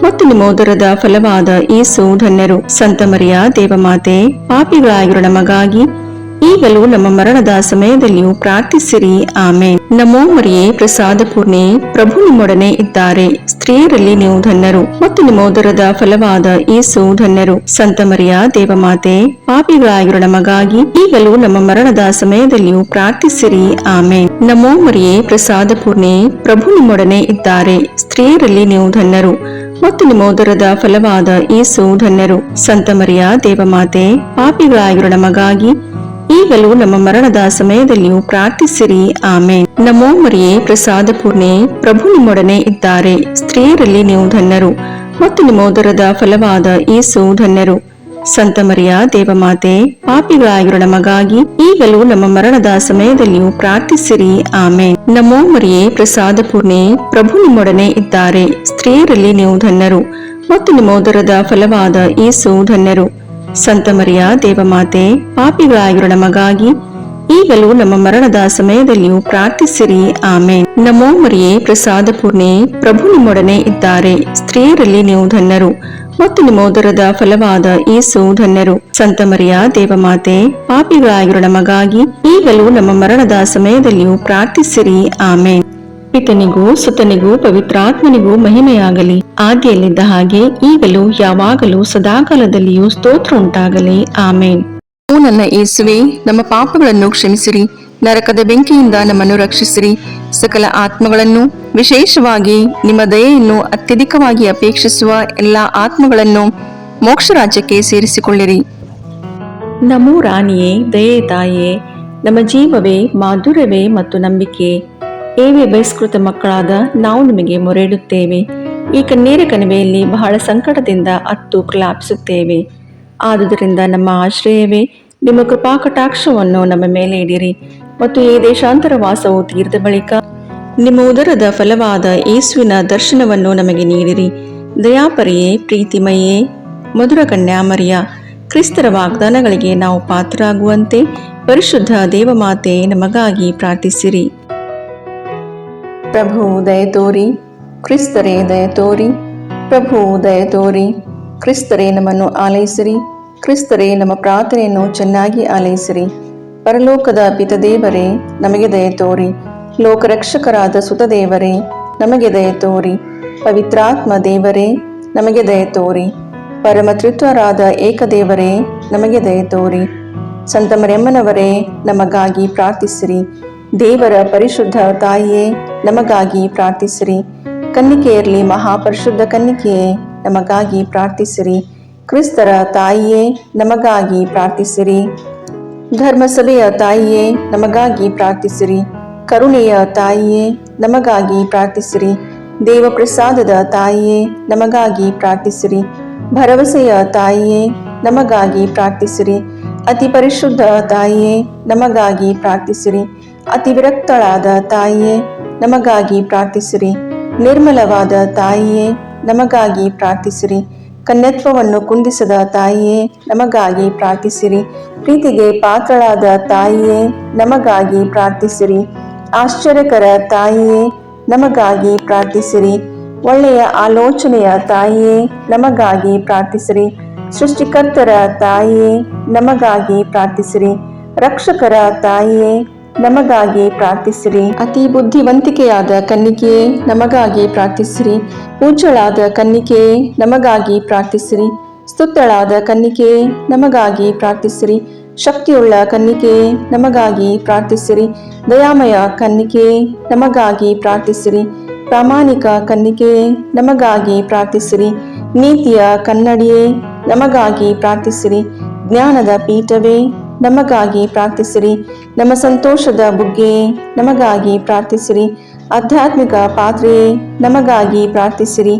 ಮತ್ತು ನಿಮ್ಮ ಉದರದ ಫಲವಾದ ಯೇಸು ಧನ್ಯರು. ಸಂತ ಮರಿಯ ದೇವಮಾತೆ, ಪಾಪಿಗಳಾಗಿರುವ ನಮಗಾಗಿ ಈಗಲೂ ನಮ್ಮ ಮರಣದ ಸಮಯದಲ್ಲಿಯೂ ಪ್ರಾರ್ಥಿಸಿರಿ. ಆಮೇನ್. ನಮೋ ಮರಿಯೇ, ಪ್ರಸಾದ ಪೂರ್ಣೆ, ಪ್ರಭು ನಿಮ್ಮೊಡನೆ ಇದ್ದಾರೆ. ಸ್ತ್ರೀಯರಲ್ಲಿ ನೀವು ಧನ್ಯರು ಮತ್ತು ನಿಮ್ಮ ಉದರದ ಫಲವಾದ ಯೇಸು ಧನ್ಯರು. ಸಂತ ಮರಿಯ ದೇವಮಾತೆ, ಪಾಪಿಗಳಾಗಿರುವ ನಮಗಾಗಿ ಈಗಲೂ ನಮ್ಮ ಮರಣದ ಸಮಯದಲ್ಲಿಯೂ ಪ್ರಾರ್ಥಿಸಿರಿ. ಆಮೇನ್. ನಮೋ ಮರಿಯೇ, ಪ್ರಸಾದ ಪೂರ್ಣೆ, ಪ್ರಭು ನಿಮ್ಮೊಡನೆ ಇದ್ದಾರೆ. ಸ್ತ್ರೀಯರಲ್ಲಿ ನೀವು ಧನ್ಯರು ಮತ್ತು ನಿಮ್ಮ ಉದರದ ಫಲವಾದ ಯೇಸು ಧನ್ಯರು. ಸಂತ ಮರಿಯ ದೇವಮಾತೆ, ಪಾಪಿಗಳಾಗಿರುವ ನಮಗಾಗಿ ಈಗಲೂ ನಮ್ಮ ಮರಣದ ಸಮಯದಲ್ಲಿಯೂ ಪ್ರಾರ್ಥಿಸಿರಿ. ಆಮೇನ್. ನಮೋ ಮರಿಯೇ, ಪ್ರಸಾದ ಪೂರ್ಣೆ, ಪ್ರಭು ನಿಮ್ಮೊಡನೆ ಇದ್ದಾರೆ. ಸ್ತ್ರೀಯರಲ್ಲಿ ನೀವು ಧನ್ಯರು ಮತ್ತು ನಿಮ್ಮ ಉದರದ ಫಲವಾದ ಯೇಸು ಧನ್ಯರು. ಸಂತ ಮರಿಯ ದೇವಮಾತೆ, ಪಾಪಿಗಳಾಗಿರುವ ನಮಗಾಗಿ ಈಗಲೂ ನಮ್ಮ ಮರಣದ ಸಮಯದಲ್ಲಿಯೂ ಪ್ರಾರ್ಥಿಸಿರಿ. ಆಮೇನ್. ನಮೋ ಮರಿಯೇ, ಪ್ರಸಾದ ಪೂರ್ಣೆ, ಪ್ರಭು ನಿಮ್ಮೊಡನೆ ಇದ್ದಾರೆ. ಸ್ತ್ರೀಯರಲ್ಲಿ ನೀವು ಧನ್ಯರು ಮತ್ತು ನಿಮ್ಮ ಉದರದ ಫಲವಾದ ಯೇಸು ಧನ್ಯರು. ಸಂತ ಮರಿಯ ದೇವಮಾತೆ, ಪಾಪಿಗಳಾಗಿರುವ ನಮಗಾಗಿ ಈಗಲೂ ನಮ್ಮ ಮರಣದ ಸಮಯದಲ್ಲಿಯೂ ಪ್ರಾರ್ಥಿಸಿರಿ. ಆಮೇನ್. ನಮೋ ಮರಿಯೇ, ಪ್ರಸಾದ ಪೂರ್ಣೆ, ಪ್ರಭು ನಿಮ್ಮೊಡನೆ ಇದ್ದಾರೆ. ಸ್ತ್ರೀಯರಲ್ಲಿ ನೀವು ಧನ್ಯರು ಮತ್ತು ನಿಮ್ಮ ಉದರದ ಫಲವಾದ ಯೇಸು ಧನ್ಯರು. ಸಂತ ಮರಿಯ ದೇವಮಾತೆ, ಪಾಪಿಗಳಾಗಿರುವ ನಮಗಾಗಿ ಈಗಲೂ ನಮ್ಮ ಮರಣದ ಸಮಯದಲ್ಲಿಯೂ ಪ್ರಾರ್ಥಿಸಿರಿ. ಆಮೇನ್. ಪಿತನಿಗೂ ಸುತನಿಗೂ ಪವಿತ್ರಾತ್ಮನಿಗೂ ಮಹಿಮೆಯಾಗಲಿ, ಆದಿಯಲ್ಲಿದ್ದ ಹಾಗೆ ಈಗಲೂ ಯಾವಾಗಲೂ ಸದಾಕಾಲದಲ್ಲಿಯೂ ಸ್ತೋತ್ರ ಉಂಟಾಗಲಿ. ಆಮೇನ್. ಓ ನನ್ನ ಯೇಸುವೆ, ನಮ್ಮ ಪಾಪಗಳನ್ನು ಕ್ಷಮಿಸಿರಿ, ನರಕದ ಬೆಂಕಿಯಿಂದ ನಮ್ಮನ್ನು ರಕ್ಷಿಸಿರಿ. ಸಕಲ ಆತ್ಮಗಳನ್ನು, ವಿಶೇಷವಾಗಿ ನಿಮ್ಮ ದಯೆಯನ್ನು ಅತ್ಯಧಿಕವಾಗಿ ಅಪೇಕ್ಷಿಸುವ ಎಲ್ಲ ಆತ್ಮಗಳನ್ನು ಮೋಕ್ಷ ರಾಜ್ಯಕ್ಕೆ ಸೇರಿಸಿಕೊಳ್ಳಿರಿ. ನಮೋ ರಾಣಿಯೇ, ದಯೆ ತಾಯೇ, ನಮ್ಮ ಜೀವವೇ, ಮಾಧುರ್ಯವೇ ಮತ್ತು ನಂಬಿಕೆ, ಏವೇ ಬಹಿಷ್ಕೃತ ಮಕ್ಕಳಾದ ನಾವು ನಿಮಗೆ ಮೊರೆಯಿಡುತ್ತೇವೆ. ಈ ಕಣ್ಣೀರ ಕಣಿವೆಯಲ್ಲಿ ಬಹಳ ಸಂಕಟದಿಂದ ಅತ್ತು ಪ್ರಲಾಪಿಸುತ್ತೇವೆ. ಆದುದರಿಂದ ನಮ್ಮ ಆಶ್ರಯವೇ, ನಿಮ್ಮ ಕೃಪಾ ಕಟಾಕ್ಷವನ್ನು ನಮ್ಮ ಮೇಲೆ ಇಡಿರಿ ಮತ್ತು ಈ ದೇಶಾಂತರ ವಾಸವು ತೀರಿದ ಬಳಿಕ ನಿಮ್ಮ ಉದರದ ಫಲವಾದ ಯೇಸುವಿನ ದರ್ಶನವನ್ನು ನಮಗೆ ನೀಡಿರಿ. ದಯಾಪರಿಯೇ, ಪ್ರೀತಿಮಯೇ, ಮಧುರ ಕನ್ಯಾಮರಿಯ, ಕ್ರಿಸ್ತರ ವಾಗ್ದಾನಗಳಿಗೆ ನಾವು ಪಾತ್ರರಾಗುವಂತೆ ಪರಿಶುದ್ಧ ದೇವಮಾತೆ ನಮಗಾಗಿ ಪ್ರಾರ್ಥಿಸಿರಿ. ಪ್ರಭು ದಯ ತೋರಿ, ಕ್ರಿಸ್ತರೇ ದಯ ತೋರಿ, ಪ್ರಭು ದಯ ತೋರಿ, ಕ್ರಿಸ್ತರೇ ನಮ್ಮನ್ನು ಆಲೈಸಿರಿ, ಕ್ರಿಸ್ತರೇ ನಮ್ಮ ಪ್ರಾರ್ಥನೆಯನ್ನು ಚೆನ್ನಾಗಿ ಆಲೈಸಿರಿ. ಪರಲೋಕದ ಪಿತದೇವರೇ, ನಮಗೆ ದಯ ತೋರಿ. ಲೋಕರಕ್ಷಕರಾದ ಸುತದೇವರೇ, ನಮಗೆ ದಯ ತೋರಿ. ಪವಿತ್ರಾತ್ಮ ದೇವರೇ, ನಮಗೆ ದಯ ತೋರಿ. ಪರಮತ್ರಿತ್ವರಾದ ಏಕದೇವರೇ, ನಮಗೆ ದಯ ತೋರಿ. ಸಂತ ಮರಿಯಮ್ಮನವರೇ, ನಮಗಾಗಿ ಪ್ರಾರ್ಥಿಸಿರಿ. ದೇವರ ಪರಿಶುದ್ಧ ತಾಯಿಯೇ, ನಮಗಾಗಿ ಪ್ರಾರ್ಥಿಸಿರಿ. ಕನ್ನಿಕೆಯರಲ್ಲಿ ಮಹಾಪರಿಶುದ್ಧ ಕನ್ನಿಕೆಯೇ, ನಮಗಾಗಿ ಪ್ರಾರ್ಥಿಸಿರಿ. ಕ್ರಿಸ್ತರ ತಾಯಿಯೇ ನಮಗಾಗಿ ಪ್ರಾರ್ಥಿಸಿರಿ. ಧರ್ಮಸಭೆಯ ತಾಯಿಯೇ ನಮಗಾಗಿ ಪ್ರಾರ್ಥಿಸಿರಿ. ಕರುಣೆಯ ತಾಯಿಯೇ ನಮಗಾಗಿ ಪ್ರಾರ್ಥಿಸಿರಿ. ದೇವಪ್ರಸಾದದ ತಾಯಿಯೇ ನಮಗಾಗಿ ಪ್ರಾರ್ಥಿಸಿರಿ. ಭರವಸೆಯ ತಾಯಿಯೇ ನಮಗಾಗಿ ಪ್ರಾರ್ಥಿಸಿರಿ. ಅತಿ ಪರಿಶುದ್ಧ ತಾಯಿಯೇ ನಮಗಾಗಿ ಪ್ರಾರ್ಥಿಸಿರಿ. ಅತಿ ವಿರಕ್ತಳಾದ ತಾಯಿಯೇ ನಮಗಾಗಿ ಪ್ರಾರ್ಥಿಸಿರಿ. ನಿರ್ಮಲವಾದ ತಾಯಿಯೇ ನಮಗಾಗಿ ಪ್ರಾರ್ಥಿಸಿರಿ. ಕನ್ಯತ್ವವನ್ನು ಕುಂದಿಸದ ತಾಯಿಯೇ ನಮಗಾಗಿ ಪ್ರಾರ್ಥಿಸಿರಿ. ಪ್ರೀತಿಗೆ ಪಾತ್ರಳಾದ ತಾಯಿಯೇ ನಮಗಾಗಿ ಪ್ರಾರ್ಥಿಸಿರಿ. ಆಶ್ಚರ್ಯಕರ ತಾಯಿಯೇ ನಮಗಾಗಿ ಪ್ರಾರ್ಥಿಸಿರಿ. ಒಳ್ಳೆಯ ಆಲೋಚನೆಯ ತಾಯಿಯೇ ನಮಗಾಗಿ ಪ್ರಾರ್ಥಿಸಿರಿ. ಸೃಷ್ಟಿಕರ್ತರ ತಾಯಿಯೇ ನಮಗಾಗಿ ಪ್ರಾರ್ಥಿಸಿರಿ. ರಕ್ಷಕರ ತಾಯಿಯೇ ನಮಗಾಗಿ ಪ್ರಾರ್ಥಿಸಿರಿ. ಅತಿ ಬುದ್ಧಿವಂತಿಕೆಯಾದ ಕನ್ನಿಕೆಯೇ ನಮಗಾಗಿ ಪ್ರಾರ್ಥಿಸಿರಿ. ಪೂಜ್ಯಳಾದ ಕನ್ನಿಕೆಯೇ ನಮಗಾಗಿ ಪ್ರಾರ್ಥಿಸಿರಿ. ಸ್ತುತ್ಯಳಾದ ಕನ್ನಿಕೆಯೇ ನಮಗಾಗಿ ಪ್ರಾರ್ಥಿಸಿರಿ. ಶಕ್ತಿಯುಳ್ಳ ಕನ್ನಿಕೆಯೇ ನಮಗಾಗಿ ಪ್ರಾರ್ಥಿಸಿರಿ. ದಯಾಮಯ ಕನ್ನಿಕೆಯೇ ನಮಗಾಗಿ ಪ್ರಾರ್ಥಿಸಿರಿ. ಪ್ರಾಮಾಣಿಕ ಕನ್ನಿಕೆಯೇ ನಮಗಾಗಿ ಪ್ರಾರ್ಥಿಸಿರಿ. ನೀತಿಯ ಕನ್ನಡಿಯೇ ನಮಗಾಗಿ ಪ್ರಾರ್ಥಿಸಿರಿ. ಜ್ಞಾನದ ಪೀಠವೇ ನಮಗಾಗಿ ಪ್ರಾರ್ಥಿಸಿರಿ. ನಮ್ಮ ಸಂತೋಷದ ಬುಗ್ಗೆಯೇ ನಮಗಾಗಿ ಪ್ರಾರ್ಥಿಸಿರಿ. ಆಧ್ಯಾತ್ಮಿಕ ಪಾತ್ರೆಯೇ ನಮಗಾಗಿ ಪ್ರಾರ್ಥಿಸಿರಿ.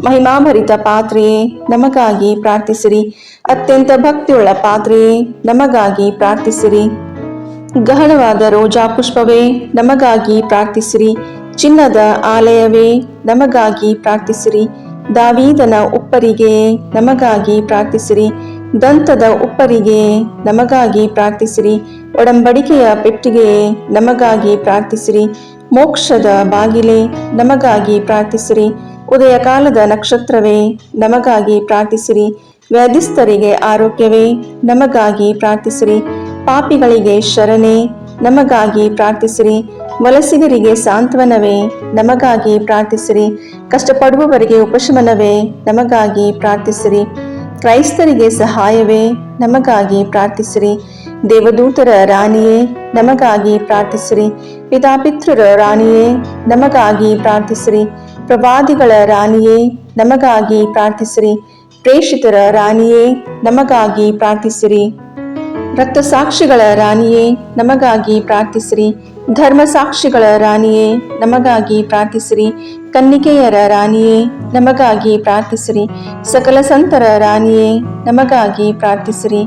ಮಹಿಮಾಭರಿತ ಪಾತ್ರೆಯೇ ನಮಗಾಗಿ ಪ್ರಾರ್ಥಿಸಿರಿ. ಅತ್ಯಂತ ಭಕ್ತಿಯುಳ್ಳ ಪಾತ್ರೆಯೇ ನಮಗಾಗಿ ಪ್ರಾರ್ಥಿಸಿರಿ. ಗಹನವಾದ ರೋಜಾ ಪುಷ್ಪವೇ ನಮಗಾಗಿ ಪ್ರಾರ್ಥಿಸಿರಿ. ಚಿನ್ನದ ಆಲಯವೇ ನಮಗಾಗಿ ಪ್ರಾರ್ಥಿಸಿರಿ. ದಾವೀದನ ಉಪ್ಪರಿಗೆಯೇ ನಮಗಾಗಿ ಪ್ರಾರ್ಥಿಸಿರಿ. ದಂತದ ಉಪ್ಪರಿಗೆಯೇ ನಮಗಾಗಿ ಪ್ರಾರ್ಥಿಸಿರಿ. ಒಡಂಬಡಿಕೆಯ ಪೆಟ್ಟಿಗೆಯೇ ನಮಗಾಗಿ ಪ್ರಾರ್ಥಿಸಿರಿ. ಮೋಕ್ಷದ ಬಾಗಿಲೇ ನಮಗಾಗಿ ಪ್ರಾರ್ಥಿಸಿರಿ. ಉದಯ ಕಾಲದ ನಕ್ಷತ್ರವೇ ನಮಗಾಗಿ ಪ್ರಾರ್ಥಿಸಿರಿ. ವ್ಯಾಧಿಸ್ಥರಿಗೆ ಆರೋಗ್ಯವೇ ನಮಗಾಗಿ ಪ್ರಾರ್ಥಿಸಿರಿ. ಪಾಪಿಗಳಿಗೆ ಶರಣೆ ನಮಗಾಗಿ ಪ್ರಾರ್ಥಿಸಿರಿ. ವಲಸಿಗರಿಗೆ ಸಾಂತ್ವನವೇ ನಮಗಾಗಿ ಪ್ರಾರ್ಥಿಸಿರಿ. ಕಷ್ಟಪಡುವವರಿಗೆ ಉಪಶಮನವೇ ನಮಗಾಗಿ ಪ್ರಾರ್ಥಿಸಿರಿ. ಕ್ರೈಸ್ತರಿಗೆ ಸಹಾಯವೇ ನಮಗಾಗಿ ಪ್ರಾರ್ಥಿಸಿರಿ. ದೇವದೂತರ ರಾಣಿಯೇ ನಮಗಾಗಿ ಪ್ರಾರ್ಥಿಸಿರಿ. ಪಿತಾಪಿತೃರ ರಾಣಿಯೇ ನಮಗಾಗಿ ಪ್ರಾರ್ಥಿಸಿರಿ. ಪ್ರವಾದಿಗಳ ರಾಣಿಯೇ ನಮಗಾಗಿ ಪ್ರಾರ್ಥಿಸಿರಿ. ಪ್ರೇಷಿತರ ರಾಣಿಯೇ ನಮಗಾಗಿ ಪ್ರಾರ್ಥಿಸಿರಿ. ರಕ್ತಸಾಕ್ಷಿಗಳ ರಾಣಿಯೇ ನಮಗಾಗಿ ಪ್ರಾರ್ಥಿಸಿರಿ. ಧರ್ಮಸಾಕ್ಷಿಗಳ ರಾಣಿಯೇ ನಮಗಾಗಿ ಪ್ರಾರ್ಥಿಸಿರಿ. ಕನ್ನಿಕೆಯರ ರಾಣಿಯೇ ನಮಗಾಗಿ ಪ್ರಾರ್ಥಿಸಿರಿ. ಸಕಲ ಸಂತರ ರಾಣಿಯೇ ನಮಗಾಗಿ ಪ್ರಾರ್ಥಿಸಿರಿ.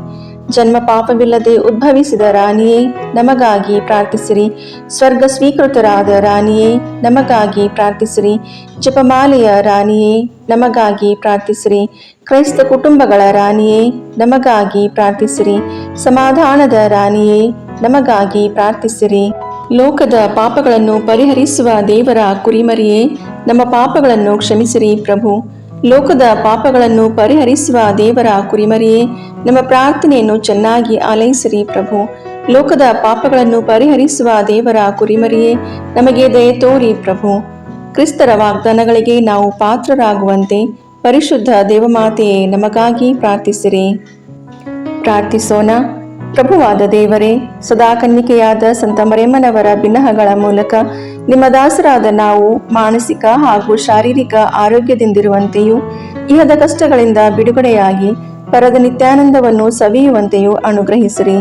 ಜನ್ಮ ಪಾಪವಿಲ್ಲದೆ ಉದ್ಭವಿಸಿದ ರಾಣಿಯೇ ನಮಗಾಗಿ ಪ್ರಾರ್ಥಿಸಿರಿ. ಸ್ವರ್ಗ ಸ್ವೀಕೃತರಾದ ರಾಣಿಯೇ ನಮಗಾಗಿ ಪ್ರಾರ್ಥಿಸಿರಿ. ಜಪಮಾಲೆಯ ರಾಣಿಯೇ ನಮಗಾಗಿ ಪ್ರಾರ್ಥಿಸಿರಿ. ಕ್ರೈಸ್ತ ಕುಟುಂಬಗಳ ರಾಣಿಯೇ ನಮಗಾಗಿ ಪ್ರಾರ್ಥಿಸಿರಿ. ಸಮಾಧಾನದ ರಾಣಿಯೇ ನಮಗಾಗಿ ಪ್ರಾರ್ಥಿಸಿರಿ. ಲೋಕದ ಪಾಪಗಳನ್ನು ಪರಿಹರಿಸುವ ದೇವರ ಕುರಿಮರಿಯೇ ನಮ್ಮ ಪಾಪಗಳನ್ನು ಕ್ಷಮಿಸಿರಿ ಪ್ರಭು. ಲೋಕದ ಪಾಪಗಳನ್ನು ಪರಿಹರಿಸುವ ದೇವರ ಕುರಿಮರಿಯೇ ನಮ್ಮ ಪ್ರಾರ್ಥನೆಯನ್ನು ಚೆನ್ನಾಗಿ ಆಲೈಸಿರಿ ಪ್ರಭು. ಲೋಕದ ಪಾಪಗಳನ್ನು ಪರಿಹರಿಸುವ ದೇವರ ಕುರಿಮರಿಯೇ ನಮಗೆ ದಯೆ ತೋರಿ ಪ್ರಭು. ಕ್ರಿಸ್ತರ ವಾಗ್ದಾನಗಳಿಗೆ ನಾವು ಪಾತ್ರರಾಗುವಂತೆ ಪರಿಶುದ್ಧ ದೇವಮಾತೆಯೇ ನಮಗಾಗಿ ಪ್ರಾರ್ಥಿಸಿರಿ. ಪ್ರಾರ್ಥಿಸೋಣ. ಪ್ರಭುವಾದ ದೇವರೇ, ಸದಾ ಕನ್ನಿಕೆಯಾದ ಸಂತ ಮರಿಯಮ್ಮನವರ ಬಿನ್ನಹಗಳ ಮೂಲಕ ನಿಮ್ಮ ದಾಸರಾದ ನಾವು ಮಾನಸಿಕ ಹಾಗೂ ಶಾರೀರಿಕ ಆರೋಗ್ಯದಿಂದಿರುವಂತೆಯೂ ಇಹದ ಕಷ್ಟಗಳಿಂದ ಬಿಡುಗಡೆಯಾಗಿ ಪರದ ನಿತ್ಯಾನಂದವನ್ನು ಸವಿಯುವಂತೆಯೂ ಅನುಗ್ರಹಿಸಿರಿ.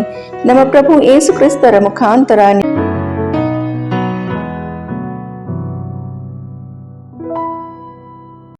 ನಮ್ಮ ಪ್ರಭು ಯೇಸು ಕ್ರಿಸ್ತರ ಮುಖಾಂತರ